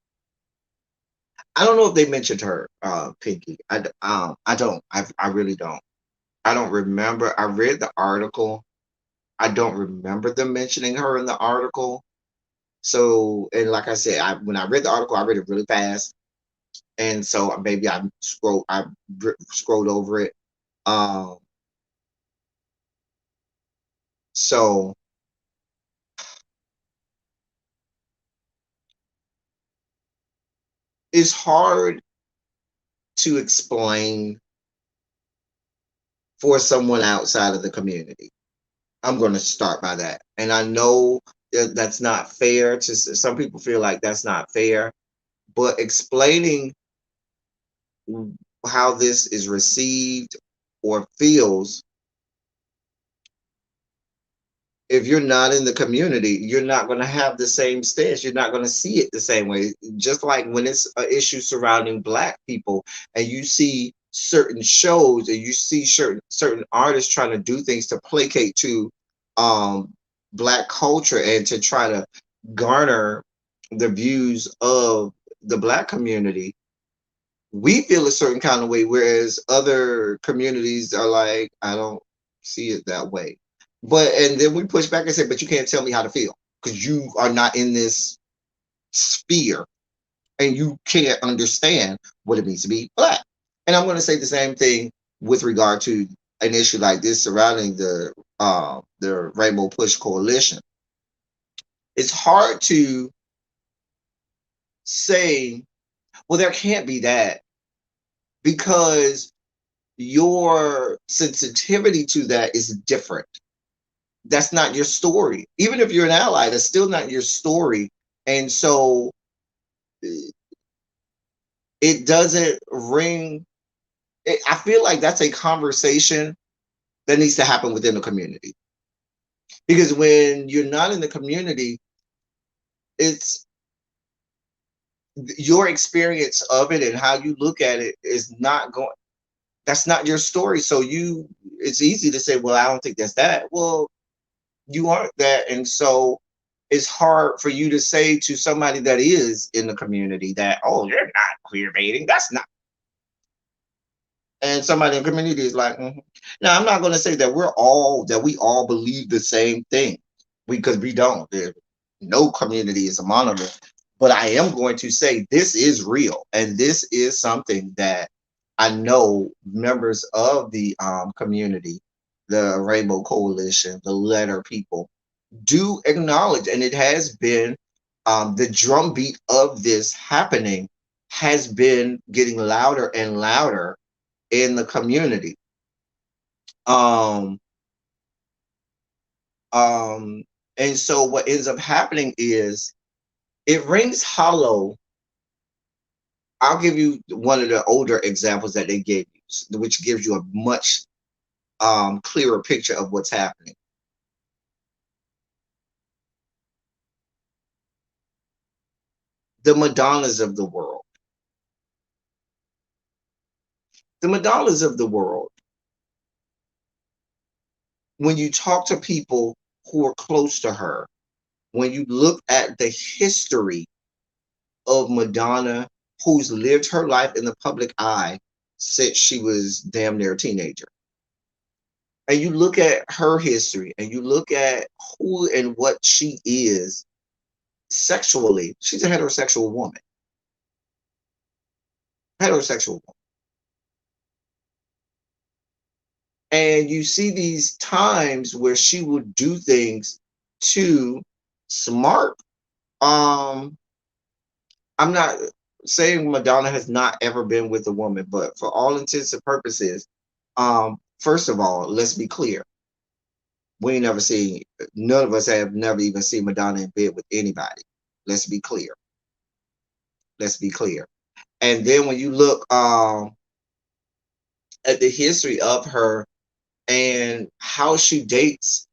I don't know if they mentioned her, Pinky. I don't. I really don't. I don't remember. I read the article. I don't remember them mentioning her in the article. So, and like I said, when I read the article, I read it really fast, and so maybe scrolled over it. Um, so it's hard to explain for someone outside of the community. I'm going to start by that. And I know that that's not fair to some people feel like that's not fair, but explaining how this is received or feels, if you're not in the community, you're not going to have the same stance. You're not going to see it the same way. Just like when it's an issue surrounding Black people, and you see certain shows, and you see certain artists trying to do things to placate to um, Black culture and to try to garner the views of the Black community, we feel a certain kind of way, whereas other communities are like, I don't see it that way. But and then we push back and say, but you can't tell me how to feel because you are not in this sphere and you can't understand what it means to be Black. And I'm going to say the same thing with regard to an issue like this surrounding the Rainbow Push Coalition. It's hard to say, well, there can't be that because your sensitivity to that is different. That's not your story. Even if you're an ally, that's still not your story. And so it doesn't ring. I feel like that's a conversation that needs to happen within the community. Because when you're not in the community, it's your experience of it and how you look at it is not going, that's not your story. So it's easy to say, well, I don't think that's that. Well, you aren't that. And so it's hard for you to say to somebody that is in the community that, oh, you're not queer baiting. That's not. And somebody in the community is like, now I'm not going to say that we all believe the same thing because we don't. No community is a monolith. But I am going to say this is real. And this is something that I know members of the community, the Rainbow Coalition, the letter people, do acknowledge, and it has been the drumbeat of this happening has been getting louder and louder in the community. Um, and so what ends up happening is it rings hollow. I'll give you one of the older examples that they gave you, which gives you a much clearer picture of what's happening. The Madonnas of the world. The Madonnas of the world, when you talk to people who are close to her, when you look at the history of Madonna, who's lived her life in the public eye since she was damn near a teenager. And you look at her history and you look at who and what she is sexually, she's a heterosexual woman. Heterosexual woman. And you see these times where she would do things to smart. Um, I'm not saying Madonna has not ever been with a woman, but for all intents and purposes, first of all, let's be clear. We ain't never seen, none of us have never even seen Madonna in bed with anybody. Let's be clear. Let's be clear. And then when you look at the history of her and how she dates,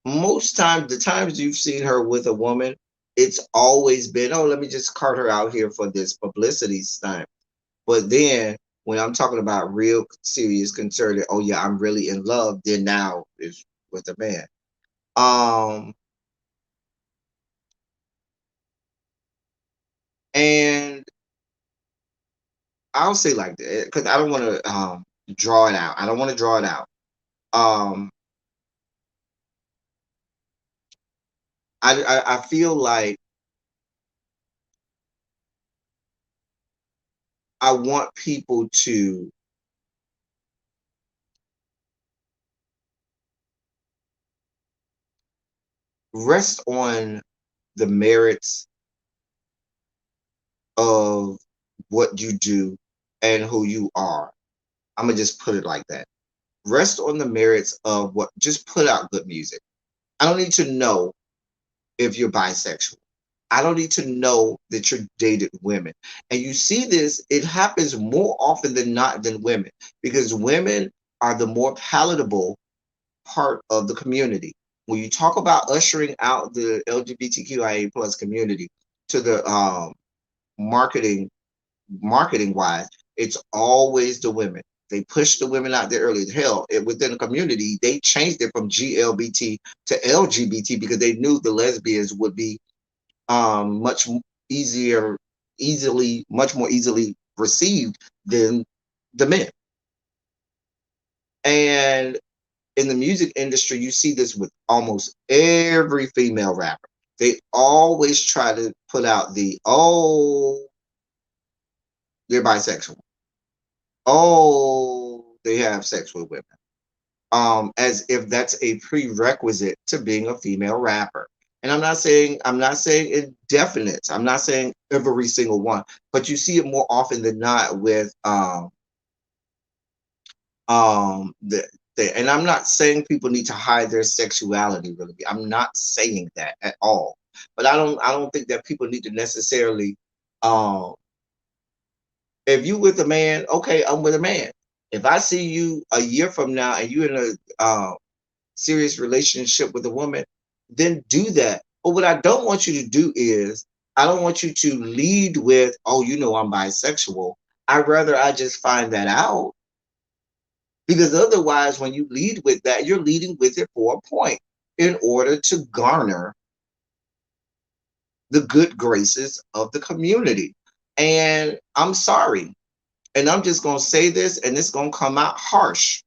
most times, the times you've seen her with a woman, it's always been, oh, let me just cart her out here for this publicity stunt. But then when I'm talking about real serious concern, oh yeah, I'm really in love, then now is with a man. Um, and I'll say like that because I don't want to draw it out. I don't want to draw it out. Um, I feel like I want people to rest on the merits of what you do and who you are. I'm gonna just put it like that. Rest on the merits of what, just put out good music. I don't need to know if you're bisexual. I don't need to know that you're dated women. And you see this, it happens more often than not than women because women are the more palatable part of the community. When you talk about ushering out the LGBTQIA plus community to the marketing marketing wise, it's always the women. They push the women out there early. Hell, within the community, they changed it from GLBT to LGBT because they knew the lesbians would be much easier, much more easily received than the men. And in the music industry, you see this with almost every female rapper. They always try to put out the, oh, they're bisexual. Oh, they have sex with women. As if that's a prerequisite to being a female rapper. And I'm not saying indefinite. I'm not saying every single one, but you see it more often than not with the and I'm not saying people need to hide their sexuality really. I'm not saying that at all. But I don't think that people need to necessarily um if you with a man, okay, I'm with a man. If I see you a year from now and you're in a serious relationship with a woman, then do that. But what I don't want you to do is, I don't want you to lead with, oh, I'm bisexual. I'd rather I just find that out because otherwise, when you lead with that, you're leading with it for a point in order to garner the good graces of the community. And I'm sorry. And I'm just going to say this, and it's going to come out harsh.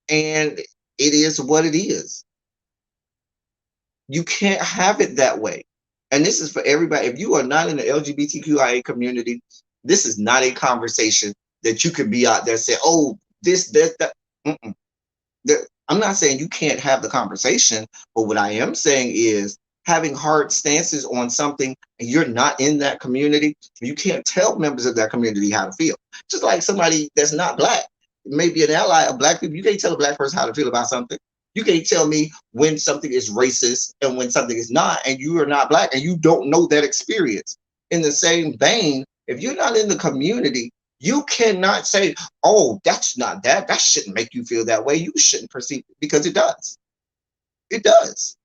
And it is what it is. You can't have it that way. And this is for everybody. If you are not in the LGBTQIA community, this is not a conversation that you can be out there saying, oh, this, that. Mm-mm. I'm not saying you can't have the conversation, but what I am saying is having hard stances on something and you're not in that community, you can't tell members of that community how to feel. Just like somebody that's not black, maybe an ally of black people, you can't tell a black person how to feel about something. You can't tell me when something is racist and when something is not, and you are not black and you don't know that experience. In the same vein, if you're not in the community, you cannot say, oh, that's not that. That shouldn't make you feel that way. You shouldn't perceive it because it does. It does.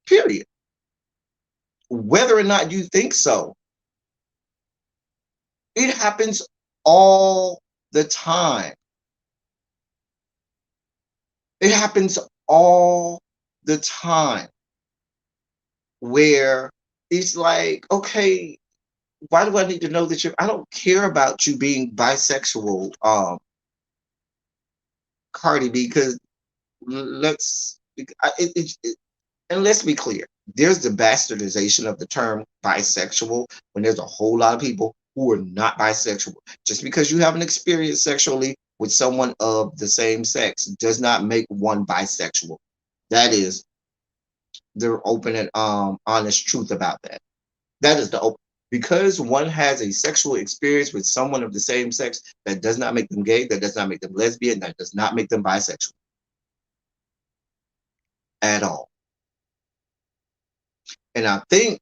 Period. Whether or not you think so, it happens all the time. It happens all the time where it's like, okay, Why do I need to know that you? I don't care about you being bisexual, Cardi B, because let's and let's be clear. There's the bastardization of the term bisexual when there's a whole lot of people who are not bisexual. Just because you haven't experienced sexually with someone of the same sex does not make one bisexual. That is the open and honest truth about that. That is the open, because one has a sexual experience with someone of the same sex, that does not make them gay, that does not make them lesbian, that does not make them bisexual at all. And I think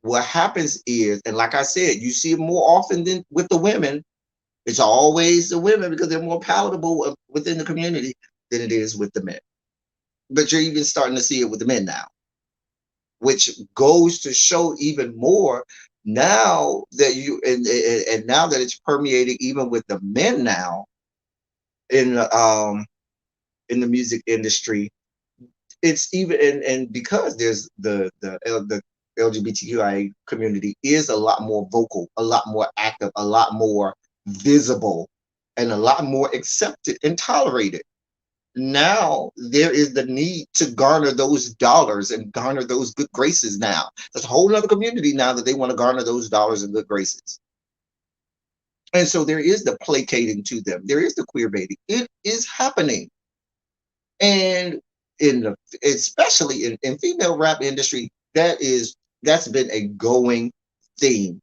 what happens is, and like I said, you see it more often than with the women. It's always the women because they're more palatable within the community than it is with the men. But you're even starting to see it with the men now, which goes to show even more now that and now that it's permeating even with the men now in the music industry. It's even and because there's the LGBTQI community is a lot more vocal, a lot more active, a lot more visible, and a lot more accepted and tolerated. Now there is the need to garner those dollars and garner those good graces now. There's a whole other community now that they want to garner those dollars and good graces. And so there is the placating to them. There is the queer baiting. It is happening. And in the especially in female rap industry, that's been a going theme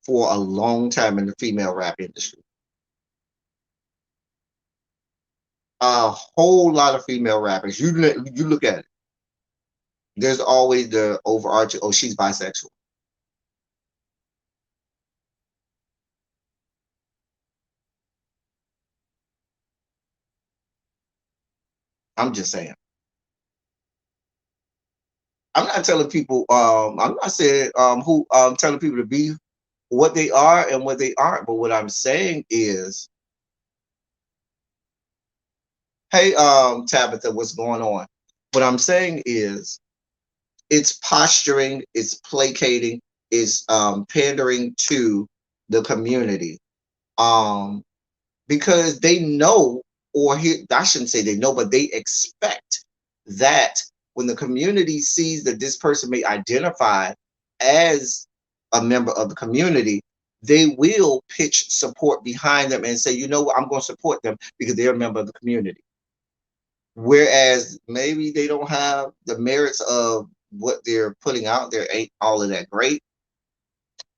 for a long time in the female rap industry. A whole lot of female rappers. You look at it. There's always the overarching, oh, she's bisexual. I'm just saying. I'm not telling people. I'm not saying who. Telling people to be what they are and what they aren't. But what I'm saying is, hey, Tabitha, what's going on? What I'm saying is, it's posturing, it's placating, it's pandering to the community. Um, because they know, or I shouldn't say they know, but they expect that when the community sees that this person may identify as a member of the community, they will pitch support behind them and say, you know what, I'm going to support them because they're a member of the community. Whereas maybe they don't have the merits of what they're putting out there, ain't all of that great.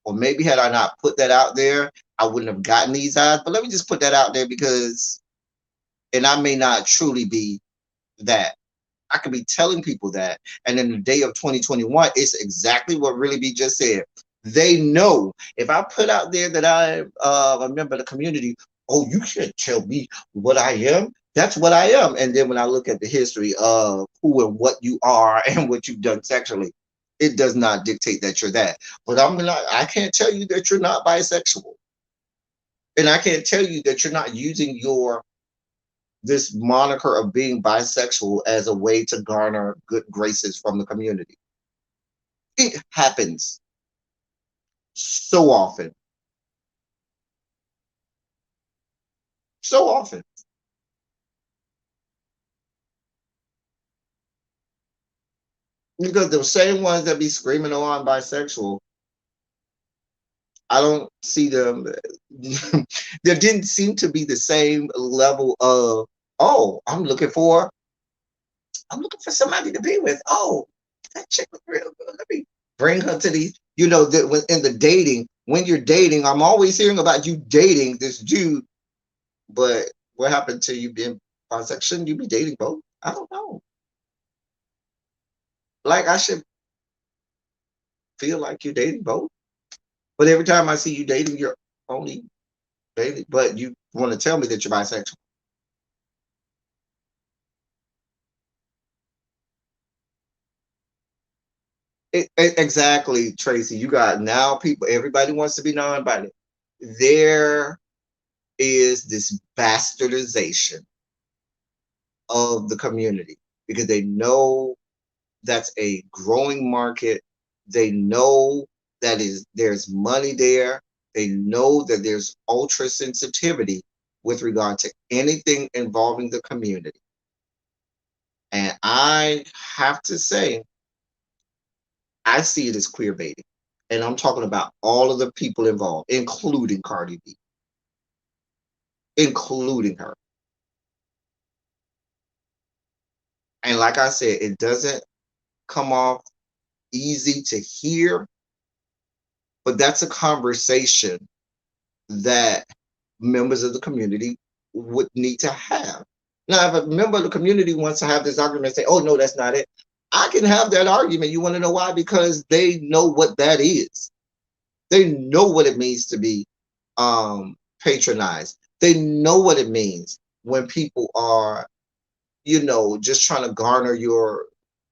Or maybe had I not put that out there, I wouldn't have gotten these eyes. But let me just put that out there because, and I may not truly be that. I could be telling people that. And in the day of 2021, it's exactly what Really B just said. They know if I put out there that I'm a member of the community, oh, you can't tell me what I am. That's what I am. And then when I look at the history of who and what you are and what you've done sexually, it does not dictate that you're that. But I can't tell you that you're not bisexual. And I can't tell you that you're not using your this moniker of being bisexual as a way to garner good graces from the community. It happens so often. So often. Because the same ones that be screaming, oh, I'm bisexual, I don't see them. There didn't seem to be the same level of, oh, I'm looking for somebody to be with. Oh, that chick was real good. Let me bring her to these. You know, in the dating, when you're dating, I'm always hearing about you dating this dude. But what happened to you being bisexual? Shouldn't you be dating both? I don't know. Like I should feel like you're dating both. But every time I see you dating, you're only dating. But you want to tell me that you're bisexual. Exactly, Tracy. You got now people. Everybody wants to be non-binary. There is this bastardization of the community because they know that's a growing market. They know that is there's money there. They know that there's ultra sensitivity with regard to anything involving the community. And I have to say, I see it as queer baiting. And I'm talking about all of the people involved, including Cardi B, including her. And like I said, it doesn't come off easy to hear, but that's a conversation that members of the community would need to have. Now, if a member of the community wants to have this argument and say, oh, no, that's not it, I can have that argument. You want to know why? Because they know what that is. They know what it means to be patronized. They know what it means when people are, just trying to garner your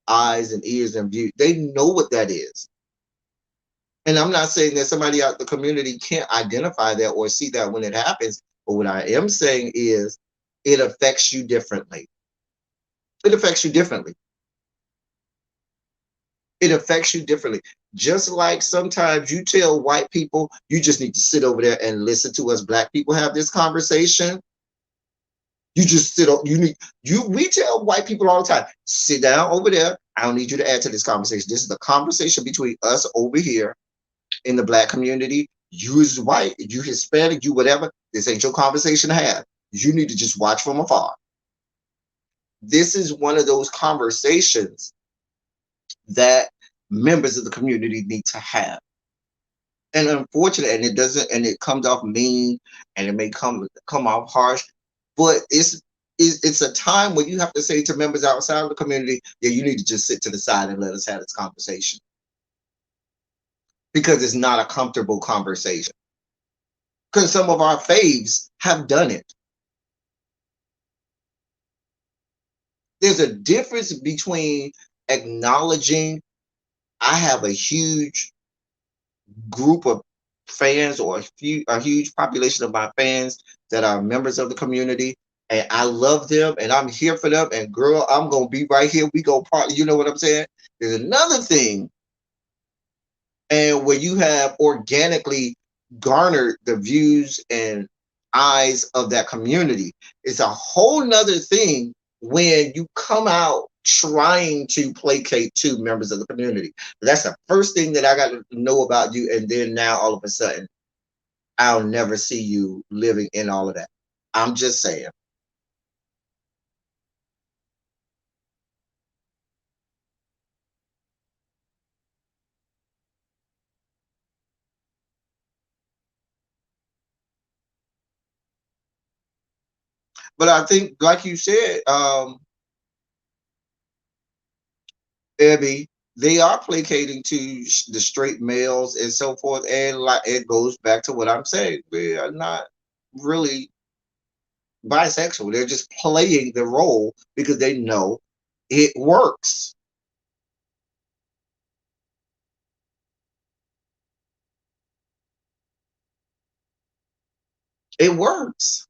eyes and ears and view. They know what that is. And I'm not saying that somebody out the community can't identify that or see that when it happens. But what I am saying is it affects you differently. It affects you differently. It affects you differently. Just like sometimes you tell white people, you just need to sit over there and listen to us black people have this conversation. You just sit up, we tell white people all the time, sit down over there. I don't need you to add to this conversation. This is the conversation between us over here in the black community. You is white, you Hispanic, you whatever. This ain't your conversation to have. You need to just watch from afar. This is one of those conversations that members of the community need to have. And unfortunately, and it doesn't, and it comes off mean, and it may come off harsh, but it's a time where you have to say to members outside of the community, yeah, you need to just sit to the side and let us have this conversation. Because it's not a comfortable conversation. Because some of our faves have done it. There's a difference between acknowledging I have a huge group of fans or a huge population of my fans that are members of the community, and I love them and I'm here for them, and girl, I'm gonna be right here. We go party, you know what I'm saying? There's another thing, and where you have organically garnered the views and eyes of that community. It's a whole nother thing when you come out trying to placate to members of the community. That's the first thing that I got to know about you, and then now all of a sudden I'll never see you living in all of that. I'm just saying. But I think, like you said, Abby, they are placating to the straight males and so forth, and like it goes back to what I'm saying. We are not really bisexual. They're just playing the role because they know it works. It works.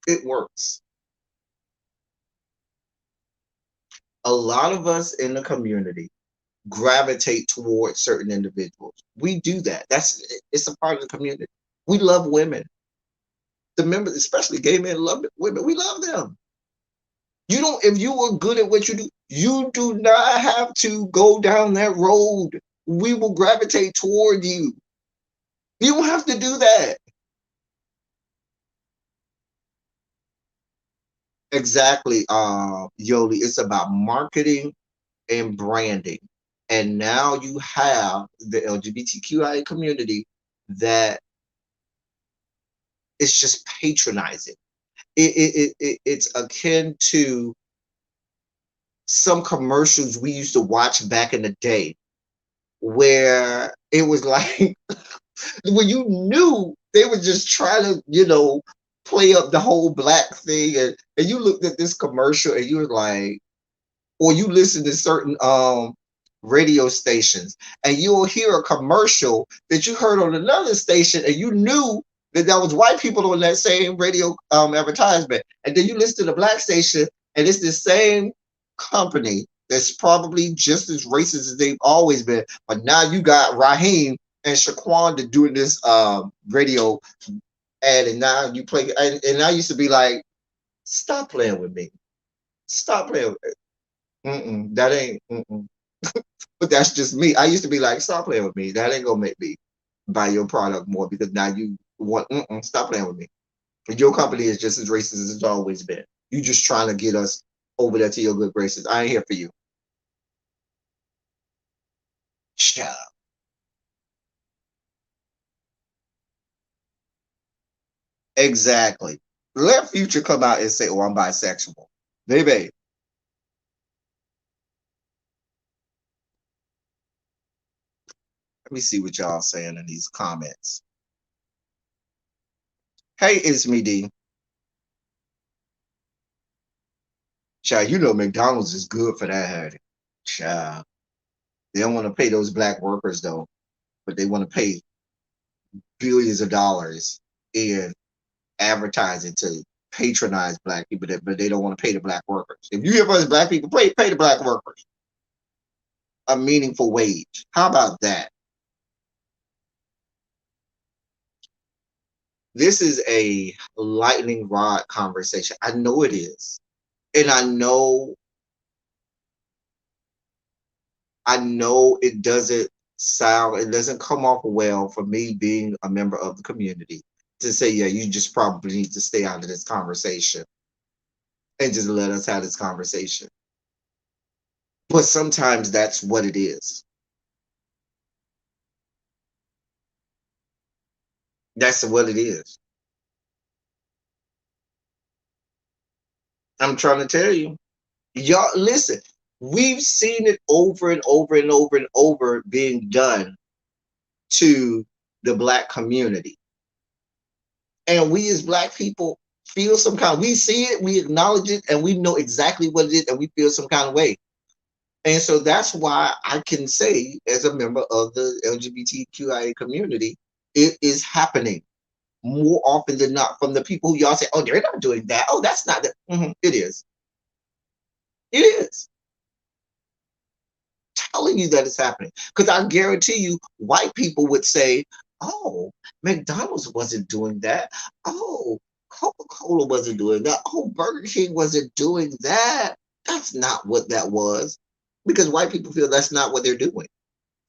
It works. A lot of us in the community gravitate towards certain individuals. We do that. It's a part of the community. We love women. The members, especially gay men, love women. We love them. You don't, if you were good at what you do not have to go down that road. We will gravitate toward you. You don't have to do that. Exactly, Yoli. It's about marketing and branding. And now you have the LGBTQIA community that is just patronizing. It's akin to some commercials we used to watch back in the day where it was like when you knew they were just trying to, play up the whole black thing, and you looked at this commercial and you were like, or you listen to certain radio stations and you'll hear a commercial that you heard on another station and you knew that was white people on that same radio advertisement, and then you listen to the black station and it's the same company that's probably just as racist as they've always been. But now you got Raheem and Shaquan to doing this radio ad, and now you play, and I used to be like, stop playing with me. Stop playing with me. That ain't, but that's just me. I used to be like, stop playing with me. That ain't gonna make me buy your product more because now you want, stop playing with me. Your company is just as racist as it's always been. You just trying to get us over there to your good graces. I ain't here for you. Shut up. Exactly. Let Future come out and say, "Oh, I'm bisexual." Baby, let me see what y'all saying in these comments. Hey, it's me, D. Child, you know McDonald's is good for that, honey. Child. They don't want to pay those black workers though, but they want to pay billions of dollars in advertising to patronize black people, but they don't want to pay the black workers. If you hear us black people, pay the black workers a meaningful wage. How about that? This is a lightning rod conversation. I know it is. And I know it doesn't come off well for me being a member of the community to say, yeah, you just probably need to stay out of this conversation and just let us have this conversation. But sometimes that's what it is. That's what it is. I'm trying to tell you. Y'all, listen, we've seen it over and over and over and over being done to the black community. And we as black people feel some kind, we see it, we acknowledge it, and we know exactly what it is, and we feel some kind of way. And so that's why I can say, as a member of the LGBTQIA community, it is happening more often than not from the people who y'all say, oh, they're not doing that. Oh, that's not that. It is. It is. Telling you that it's happening. Because I guarantee you, white people would say, oh, McDonald's wasn't doing that. Oh, Coca-Cola wasn't doing that. Oh, Burger King wasn't doing that. That's not what that was. Because white people feel that's not what they're doing.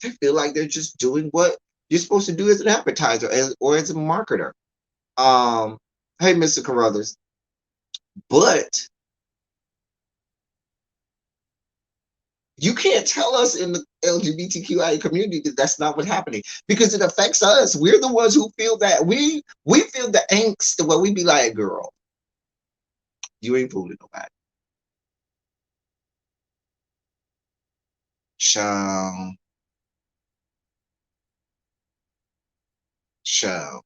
They feel like they're just doing what you're supposed to do as an advertiser or as a marketer. Hey, Mr. Carruthers, but you can't tell us in the LGBTQIA community that that's not what's happening because it affects us. We're the ones who feel that. We feel the angst where we be like, girl, you ain't fooling nobody. Show, show.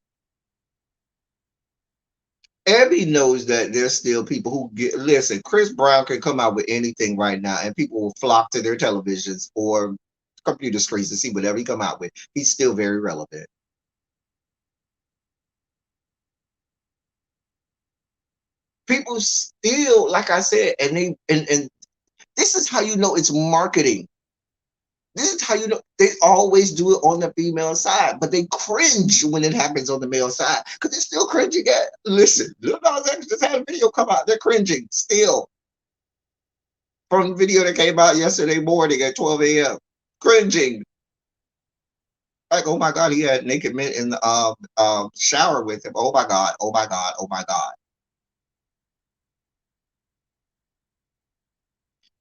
Abby knows that there's still people who get, listen, Chris Brown can come out with anything right now and people will flock to their televisions or computer screens to see whatever he come out with. He's still very relevant. People still, like I said, and this is how you know it's marketing. This is how you know they always do it on the female side, but they cringe when it happens on the male side because they're still cringing at. Listen, Lil Nas X just had a video come out. They're cringing still from the video that came out yesterday morning at 12 a.m. Cringing like, oh my god, he had naked men in the shower with him. Oh my god, oh my god, oh my god.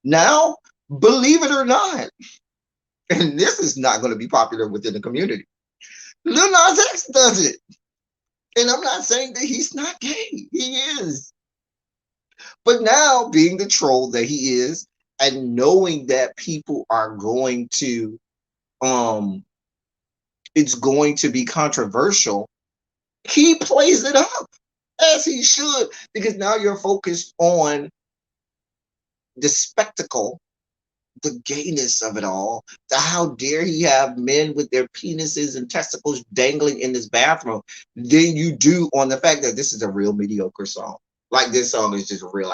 Now, believe it or not, and this is not going to be popular within the community. Lil Nas X does it. And I'm not saying that he's not gay. He is. But now, being the troll that he is, and knowing that people are going to, it's going to be controversial, he plays it up as he should, because now you're focused on the spectacle, the gayness of it all. The how dare he have men with their penises and testicles dangling in his bathroom than you do on the fact that this is a real mediocre song. Like this song is just real,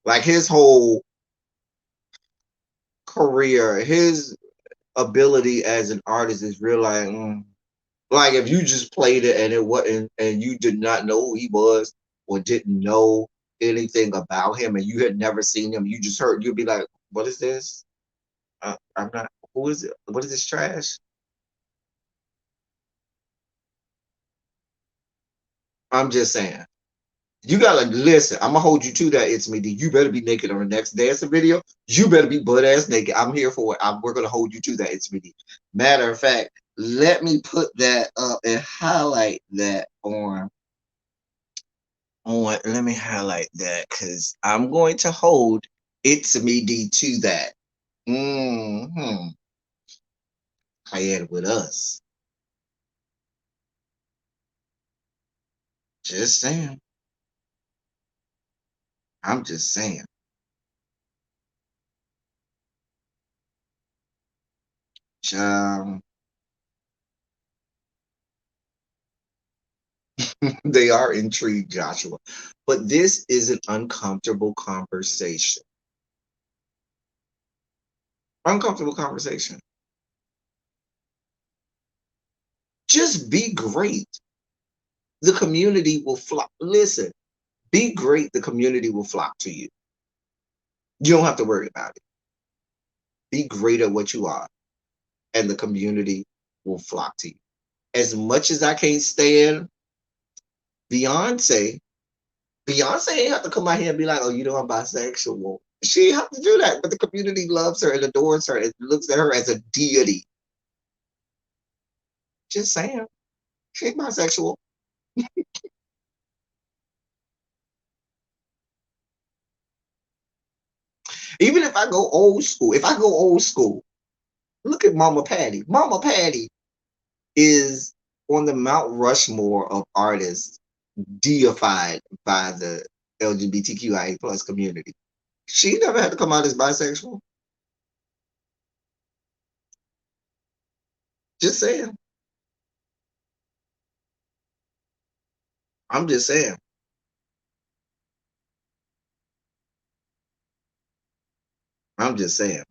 like his whole career, his ability as an artist is real like, like if you just played it and it wasn't and you did not know who he was or didn't know anything about him and you had never seen him, you just heard, you'd be like, what is this? I'm not, who is it? What is this trash? I'm just saying. You gotta listen. I'm gonna hold you to that. It's me. D. You better be naked on the next dancing video. You better be butt ass naked. I'm here for it. We're gonna hold you to that. It's me. D. Matter of fact, let me put that up and highlight that on. Let me highlight that because I'm going to hold it's me D to that. Mm-hmm. I had with us. Just saying. I'm just saying. Um, they are intrigued, Joshua. But this is an uncomfortable conversation. Uncomfortable conversation. Just be great. The community will flock. Listen, be great. The community will flock to you. You don't have to worry about it. Be great at what you are, and the community will flock to you. As much as I can't stand Beyonce, Beyonce ain't have to come out here and be like, oh, you know, I'm bisexual. She ain't have to do that, but the community loves her and adores her and looks at her as a deity. Just saying, she ain't bisexual. Even if I go old school, if I go old school, look at Mama Patty. Mama Patty is on the Mount Rushmore of artists deified by the LGBTQIA plus community. She never had to come out as bisexual. Just saying. I'm just saying. I'm just saying.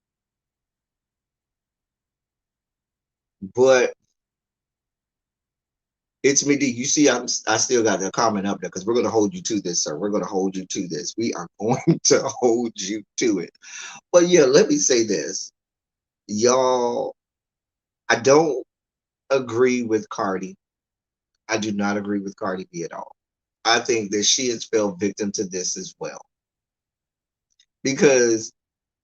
But it's me, D. You see, I still got the comment up there because we're going to hold you to this, sir. We're going to hold you to this. We are going to hold you to it. But yeah, let me say this, y'all. I don't agree with Cardi. I do not agree with Cardi B at all. I think that she has fell victim to this as well because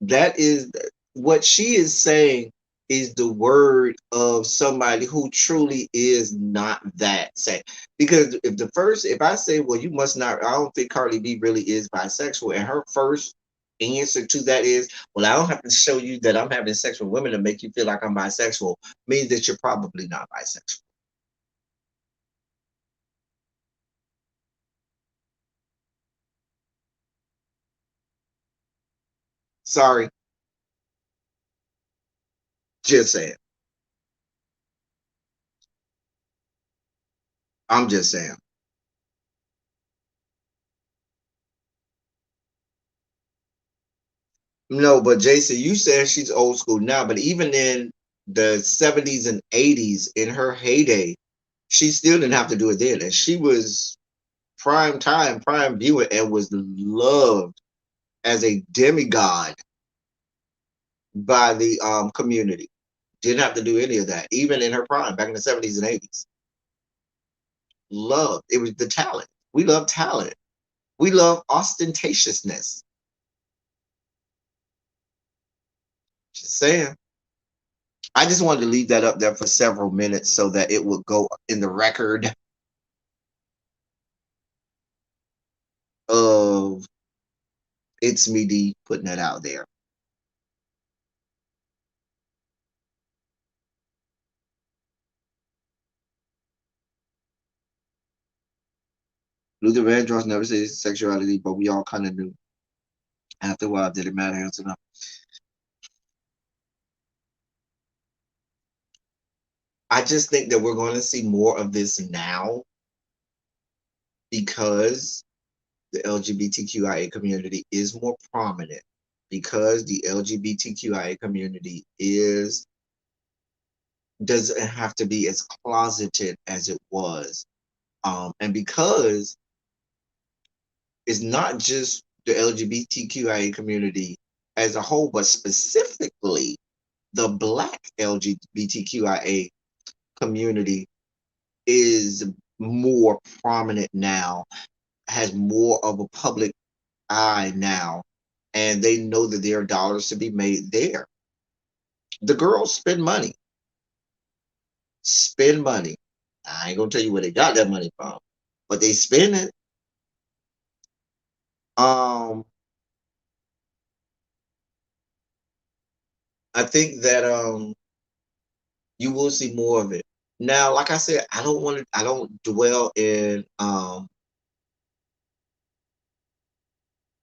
that is what she is saying is the word of somebody who truly is not that same. Because if I say, well, you must not, I don't think Cardi B really is bisexual, and her first answer to that is, well, I don't have to show you that I'm having sex with women to make you feel like I'm bisexual, means that you're probably not bisexual. Sorry, just saying. I'm just saying. No, but Jason, you said she's old school now, but even in the 70s and 80s, in her heyday, she still didn't have to do it then. And she was prime time, prime viewing, and was loved as a demigod by the community. Didn't have to do any of that, even in her prime, back in the 70s and 80s. Loved. It was the talent. We love talent. We love ostentatiousness. Just saying. I just wanted to leave that up there for several minutes so that it would go in the record of it's me D putting that out there. Luther Vandross never said his sexuality, but we all kind of knew. After a while, did it matter? Answer no. I just think that we're going to see more of this now because the LGBTQIA community is more prominent because the LGBTQIA community is doesn't have to be as closeted as it was. And because it's not just the LGBTQIA community as a whole, but specifically the Black LGBTQIA community is more prominent now, has more of a public eye now, and they know that there are dollars to be made there. The girls spend money. I ain't gonna tell you where they got that money from, but they spend it. Um, I think that you will see more of it. Now, like I said, I don't dwell in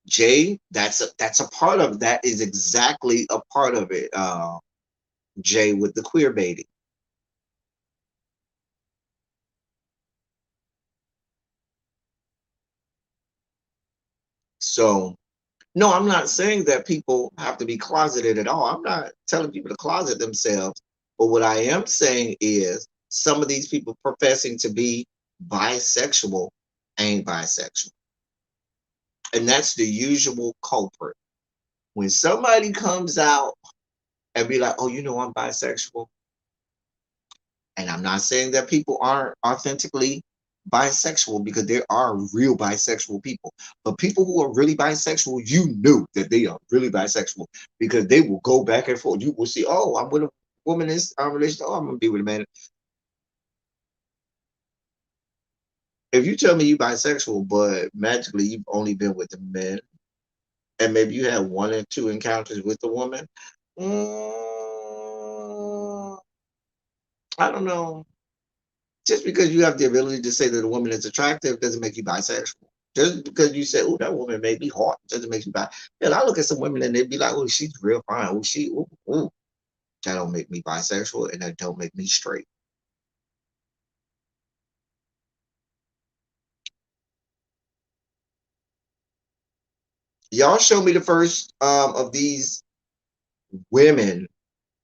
Jay. That's a part of that is exactly a part of it. Jay with the queer baiting. So no, I'm not saying that people have to be closeted at all. I'm not telling people to closet themselves. But what I am saying is some of these people professing to be bisexual ain't bisexual. And that's the usual culprit. When somebody comes out and be like, oh, you know, I'm bisexual. And I'm not saying that people aren't authentically bisexual because there are real bisexual people. But people who are really bisexual, you knew that they are really bisexual because they will go back and forth. You will see, oh, I'm with a woman in this relationship. Oh, I'm gonna be with a man. If you tell me you bisexual, but magically you've only been with the men, and maybe you had one or two encounters with the woman, mm, I don't know. Just because you have the ability to say that a woman is attractive doesn't make you bisexual. Just because you say, "Oh, that woman made me hot," doesn't make you bi. And I look at some women and they'd be like, "Oh, she's real fine. Oh, ooh." That don't make me bisexual, and that don't make me straight. Y'all show me the first of these women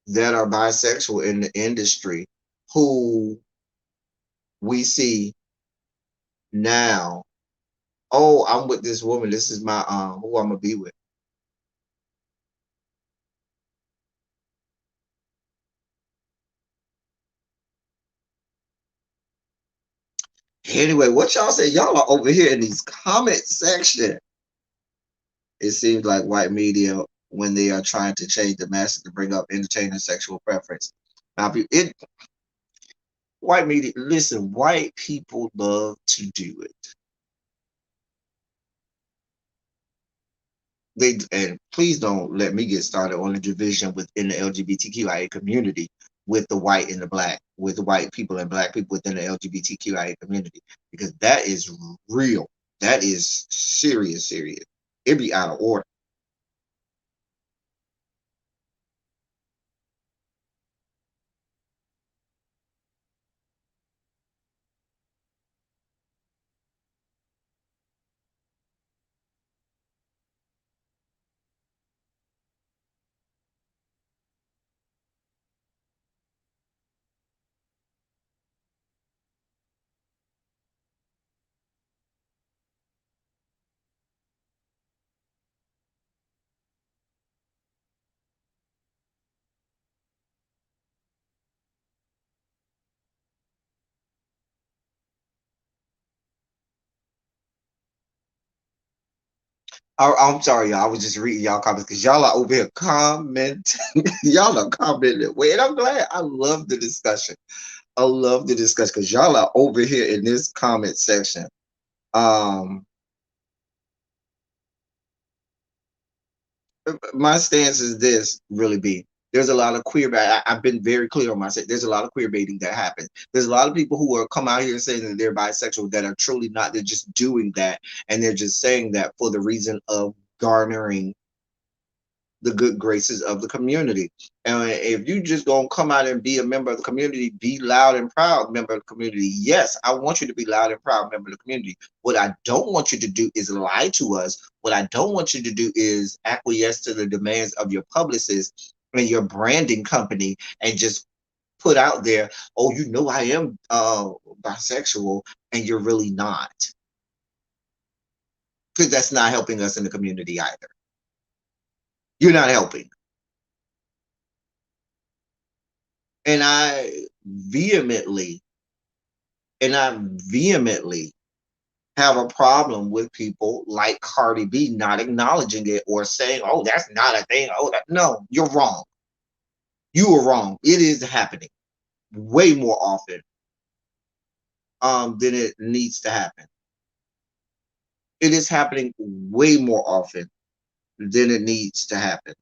that are bisexual in the industry who we see now. Oh, I'm with this woman. This is my who I'm gonna be with. Anyway, what y'all say? Y'all are over here in these comment section. It seems like white media, when they are trying to change the message to bring up entertainment sexual preference. Now, white media, listen, white people love to do it. And please don't let me get started on the division within the LGBTQIA community with the white and the black, with the white people and black people within the LGBTQIA community, because that is real. That is serious, serious. It'd be out of order. I'm sorry, y'all. I was just reading y'all comments because y'all are over here commenting. Y'all are commenting. Wait, and I'm glad. I love the discussion. I love the discussion because y'all are over here in this comment section. Um, my stance is this: really be. There's a lot of queer. I've been very clear on my side. There's a lot of queer baiting that happens. There's a lot of people who are come out here saying that they're bisexual that are truly not. They're just doing that, and they're just saying that for the reason of garnering the good graces of the community. And if you just gonna come out and be a member of the community, be loud and proud member of the community. Yes, I want you to be loud and proud member of the community. What I don't want you to do is lie to us. What I don't want you to do is acquiesce to the demands of your publicist and your branding company and just put out there, oh, you know I am bisexual, and you're really not. Because that's not helping us in the community either. You're not helping. And vehemently, I vehemently have a problem with people like Cardi B not acknowledging it or saying, "Oh, that's not a thing." Oh, no, you're wrong. You are wrong. It is happening way more often than it needs to happen. It is happening way more often than it needs to happen.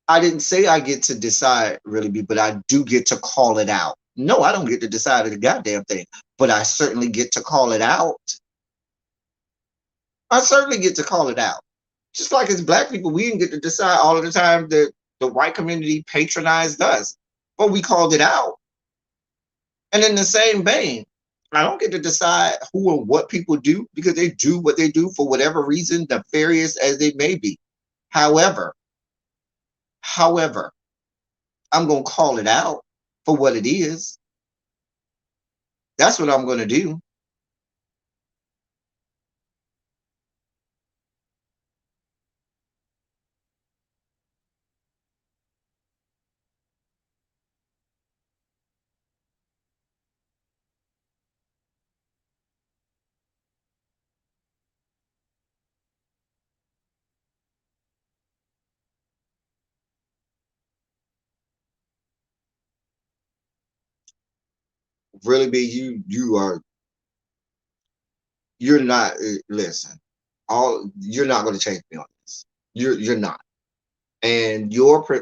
I didn't say I get to decide really, but I do get to call it out. No, I don't get to decide the goddamn thing, but I certainly get to call it out. I certainly get to call it out. Just like as black people, we didn't get to decide all of the time that the white community patronized us, but we called it out. And in the same vein, I don't get to decide who and what people do because they do what they do for whatever reason, nefarious as they may be. However, however, I'm gonna call it out for what it is. That's what I'm gonna do. Really, be you're not listen. All you're not gonna change me on this. You're not. And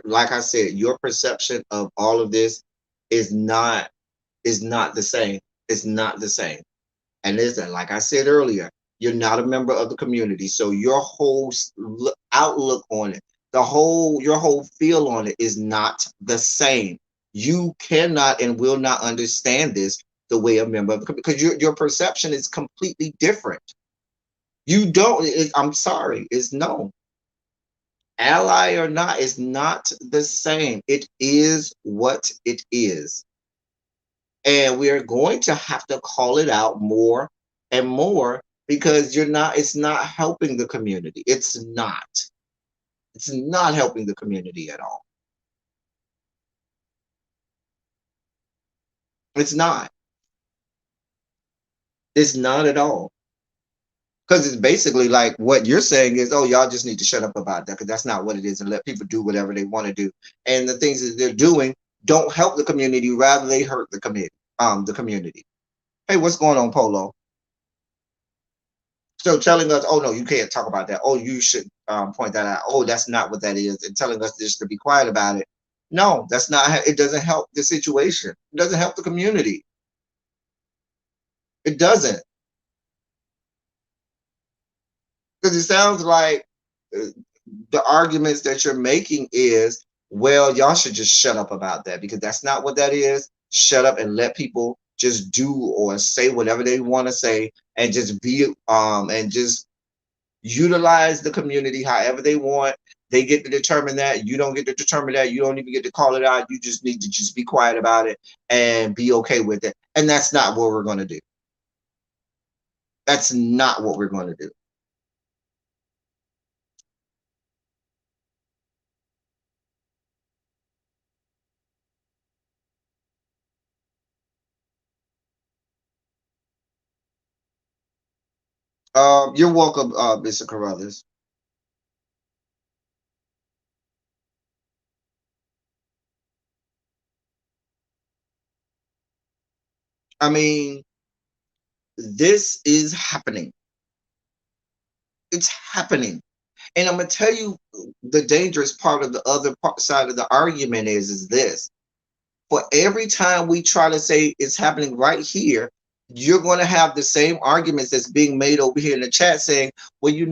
like I said, your perception of all of this is not the same. It's not the same. And listen, like I said earlier, you're not a member of the community, so your whole outlook on it, your whole feel on it is not the same. You cannot and will not understand this the way a member of the because your perception is completely different. You don't. I'm sorry. It's no. Ally or not is not the same. It is what it is. And we're going to have to call it out more and more because it's not helping the community. It's not helping the community at all. It's not. It's not at all. Because it's basically like what you're saying is, oh, y'all just need to shut up about that because that's not what it is and let people do whatever they want to do. And the things that they're doing don't help the community, rather they hurt the community. The community. Hey, what's going on, Polo? So telling us, oh no, you can't talk about that. Oh, you should point that out. Oh, that's not what that is, and telling us just to be quiet about it. No, that's not. It doesn't help the situation. It doesn't help the community. It doesn't, because it sounds like uh, the arguments that you're making is, well, y'all should just shut up about that because that's not what that is. Shut up and let people just do or say whatever they want to say and just be and just utilize the community however they want. They get to determine that. You don't get to determine that. You don't even get to call it out. You just need to just be quiet about it and be okay with it. And that's not what we're going to do. That's not what we're going to do. You're welcome, Mr. Carruthers. I mean, this is happening. It's happening. And I'm gonna tell you the dangerous part of the other side of the argument is this. For every time we try to say it's happening right here, you're going to have the same arguments that's being made over here in the chat saying, well, you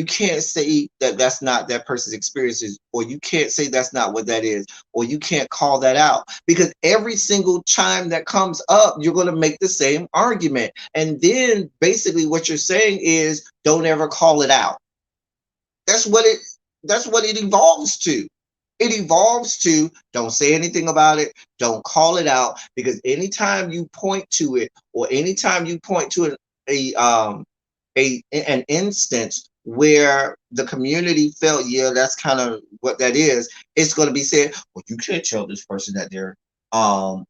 can't say that that's not that person's experiences, or you can't say that's not what that is, or you can't call that out, because every single time that comes up, you're going to make the same argument. And then basically what you're saying is, don't ever call it out. That's what it evolves to. It evolves to, don't say anything about it, don't call it out, because anytime you point to it, or anytime you point to an instance where the community felt, yeah, that's kind of what that is, it's going to be said, well, you can't tell this person that they're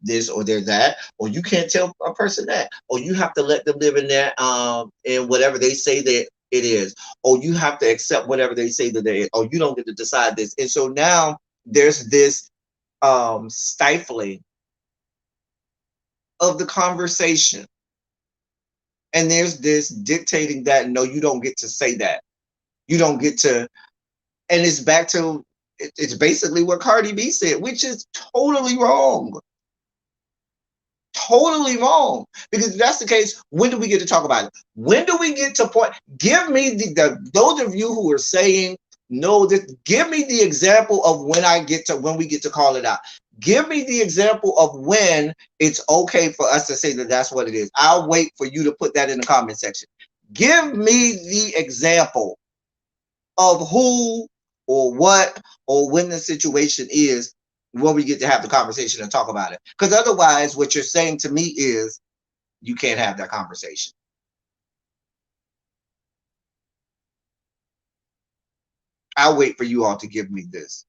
this or they're that, or you can't tell a person that, or you have to let them live in that in whatever they say that it is, or you have to accept whatever they say that they is, or you don't get to decide this. And so now there's this stifling of the conversation, and there's this dictating that, no, you don't get to say that, you don't get to. And it's back to, it's basically what Cardi B said, which is totally wrong. Totally wrong. Because if that's the case, when do we get to talk about it? When do we get to point? Give me those of you who are saying no, give me the example of when we get to call it out. Give me the example of when it's okay for us to say that that's what it is. I'll wait for you to put that in the comment section. Give me the example of who or what or when the situation is, when we get to have the conversation and talk about it. Because otherwise, what you're saying to me is you can't have that conversation. I'll wait for you all to give me this.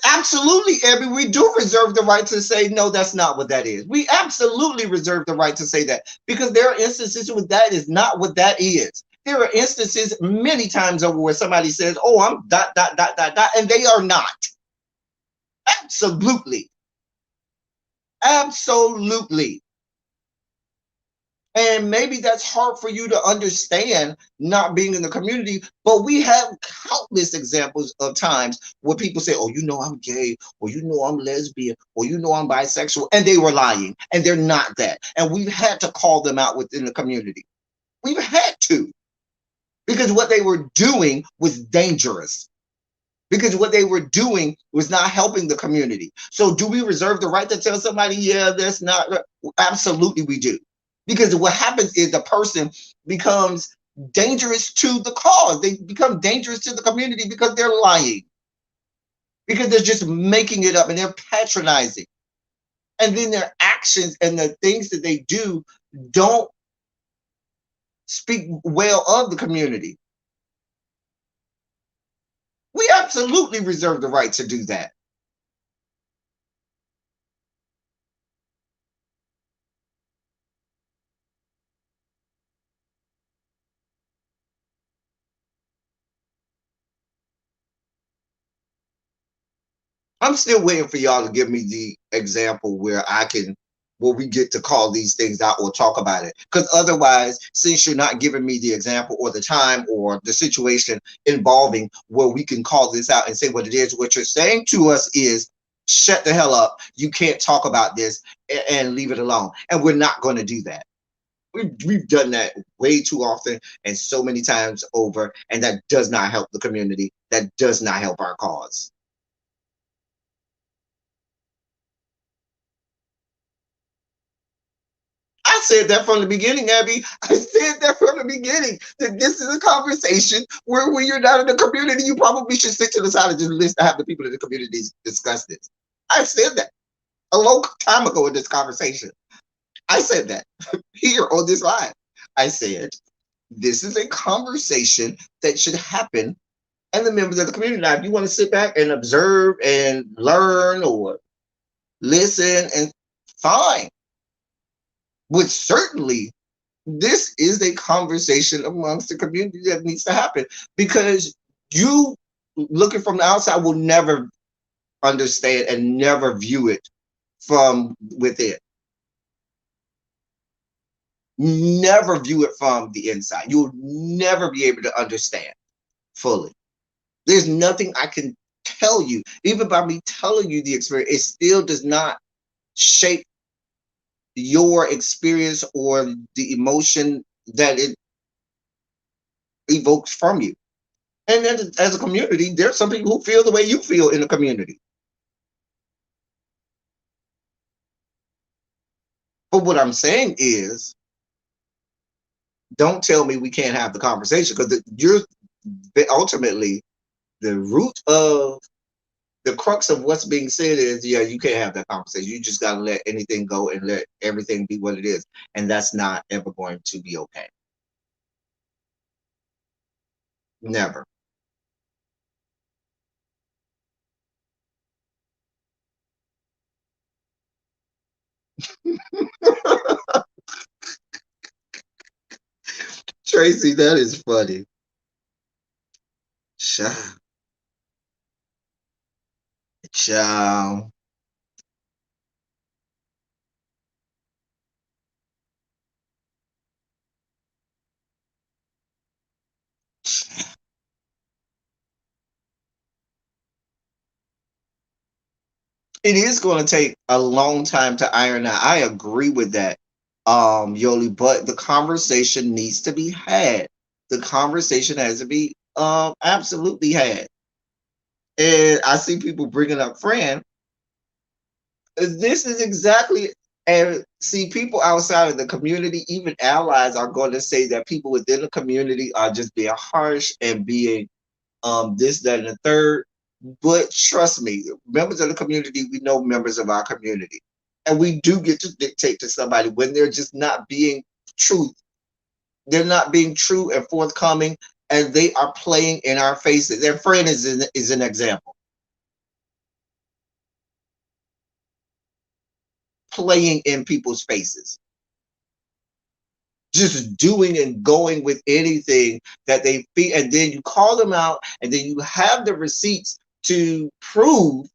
Absolutely, Abby. We do reserve the right to say, no, that's not what that is. We absolutely reserve the right to say that, because there are instances where that is not what that is. There are instances many times over where somebody says, oh, I'm dot, dot, dot, dot, dot, and they are not. Absolutely. Absolutely. And maybe that's hard for you to understand, not being in the community, but we have countless examples of times where people say, oh, I'm gay, or I'm lesbian, or I'm bisexual, and they were lying, and they're not that. And we've had to call them out within the community. We've had to, because what they were doing was dangerous. Because what they were doing was not helping the community. So do we reserve the right to tell somebody, yeah, that's not? Absolutely we do. Because what happens is the person becomes dangerous to the cause. They become dangerous to the community because they're lying. Because they're just making it up and they're patronizing. And then their actions and the things that they do don't speak well of the community. We absolutely reserve the right to do that. I'm still waiting for y'all to give me the example where we get to call these things out or talk about it. Because otherwise, since you're not giving me the example or the time or the situation involving where we can call this out and say what it is, what you're saying to us is, shut the hell up. You can't talk about this, and leave it alone. And we're not going to do that. We've done that way too often and so many times over, and that does not help the community. That does not help our cause. I said that from the beginning, Abby. I said that from the beginning, that this is a conversation where when you're not in the community, you probably should sit to the side and just listen to have the people in the community discuss this. I said that a long time ago in this conversation. I said that here on this live. I said, this is a conversation that should happen, and the members of the community. Now, if you want to sit back and observe and learn or listen, and fine. But certainly, this is a conversation amongst the community that needs to happen, because you looking from the outside will never understand and never view it from within. Never view it from the inside. You'll never be able to understand fully. There's nothing I can tell you, even by me telling you the experience, it still does not shape your experience or the emotion that it evokes from you. And then as a community, there's some people who feel the way you feel in the community. But what I'm saying is, don't tell me we can't have the conversation because you're ultimately the root of the crux of what's being said is, yeah, you can't have that conversation. You just got to let anything go and let everything be what it is. And that's not ever going to be okay. Never. Tracy, that is funny. Child, child. It is going to take a long time to iron out. I agree with that, Yoli, but the conversation needs to be had. The conversation has to be absolutely had. And I see people bringing up Fran. This is exactly, and see, people outside of the community, even allies, are going to say that people within the community are just being harsh and being this, that, and the third. But trust me, members of the community, we know members of our community. And we do get to dictate to somebody when they're just not being truth. They're not being true and forthcoming, and they are playing in our faces. Their friend is an example. Playing in people's faces. Just doing and going with anything that they feel, and then you call them out, and then you have the receipts to prove.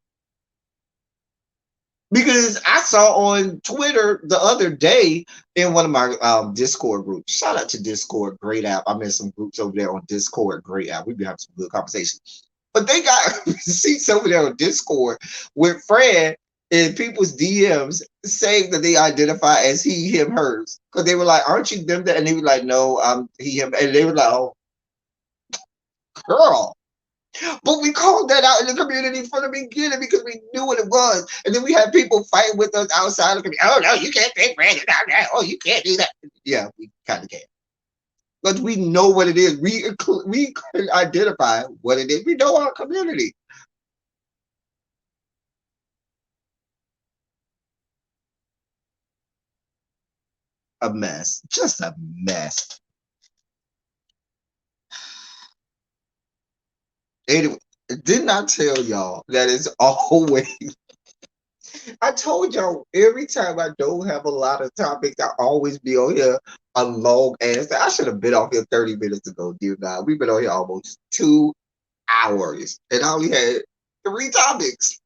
Because I saw on Twitter the other day in one of my Discord groups. Shout out to Discord, great app. I'm in some groups over there on Discord, great app. We've been having some good conversations. But they got receipts over there on Discord with Fred in people's DMs saying that they identify as he, him, hers. Because they were like, "Aren't you them?" That? And they were like, "No, I'm he, him." And they were like, "Oh, girl." But we called that out in the community from the beginning because we knew what it was. And then we had people fighting with us outside of the community. Oh, no, you can't say Brandon. Oh, you can't do that. Yeah, we kind of can. But we know what it is. We can identify what it is. We know our community. A mess. Just a mess. Anyway, didn't I tell y'all that it's always I told y'all every time I don't have a lot of topics, I always be on here a long ass. I should have been off here 30 minutes ago, dear God. We've been on here almost 2 hours, and I only had three topics.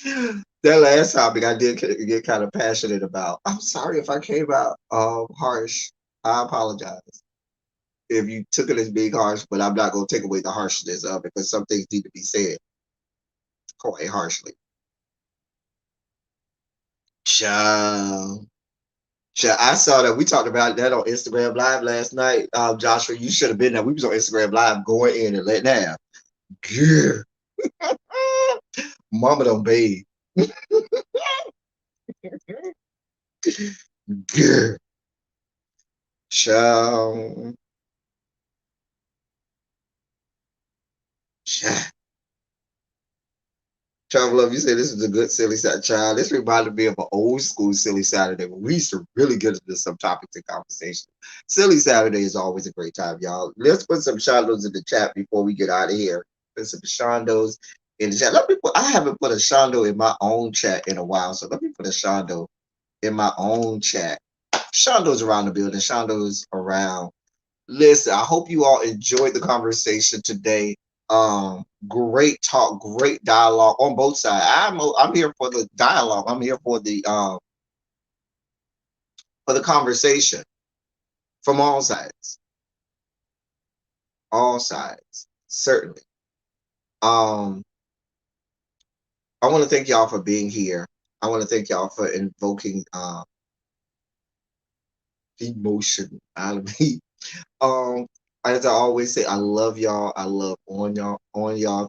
That last topic I did get kind of passionate about. I'm sorry if I came out harsh. I apologize if you took it as being harsh, but I'm not gonna take away the harshness of it because some things need to be said quite harshly. Child. I saw that we talked about that on Instagram Live last night. Joshua, you should have been there. We was on Instagram Live going in and letting out. Yeah. Mama don't bathe. Yeah. Child. Child. Travel Love, you said this is a good silly Saturday. Child, this reminded me of an old school silly Saturday when we used to really get into some topics and conversation. Silly Saturday is always a great time, y'all. Let's put some shondos in the chat before we get out of here. Put some shondos in the chat. I haven't put a shondo in my own chat in a while, so let me put a shondo in my own chat. Shondos around the building, shondos around Listen, I hope you all enjoyed the conversation today. Great talk, great dialogue on both sides. I'm here for the dialogue. I'm here for the conversation from all sides, certainly. Um, I want to thank y'all for being here. I want to thank y'all for invoking emotion out of me. Um, as I always say, I love y'all. I love on y'all.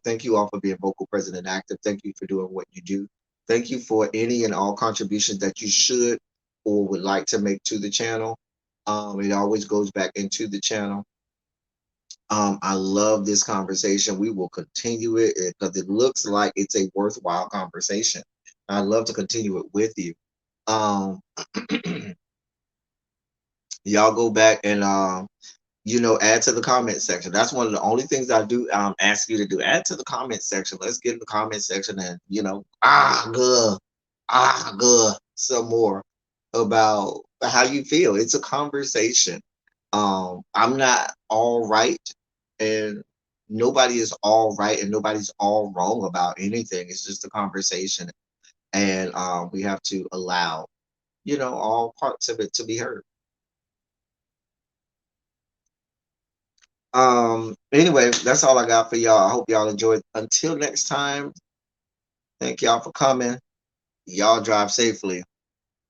Thank you all for being vocal, present, and active. Thank you for doing what you do. Thank you for any and all contributions that you should or would like to make to the channel. It always goes back into the channel. I love this conversation. We will continue it because it looks like it's a worthwhile conversation. I'd love to continue it with you. Um, y'all go back and add to the comment section. That's one of the only things I do ask you to do. Add to the comment section. Let's get in the comment section and good some more about how you feel. It's a conversation. I'm not all right, and nobody is all right, and nobody's all wrong about anything. It's just a conversation, and we have to allow all parts of it to be heard. Anyway, that's all I got for y'all. I hope y'all enjoyed. Until next time, thank y'all for coming. Y'all drive safely.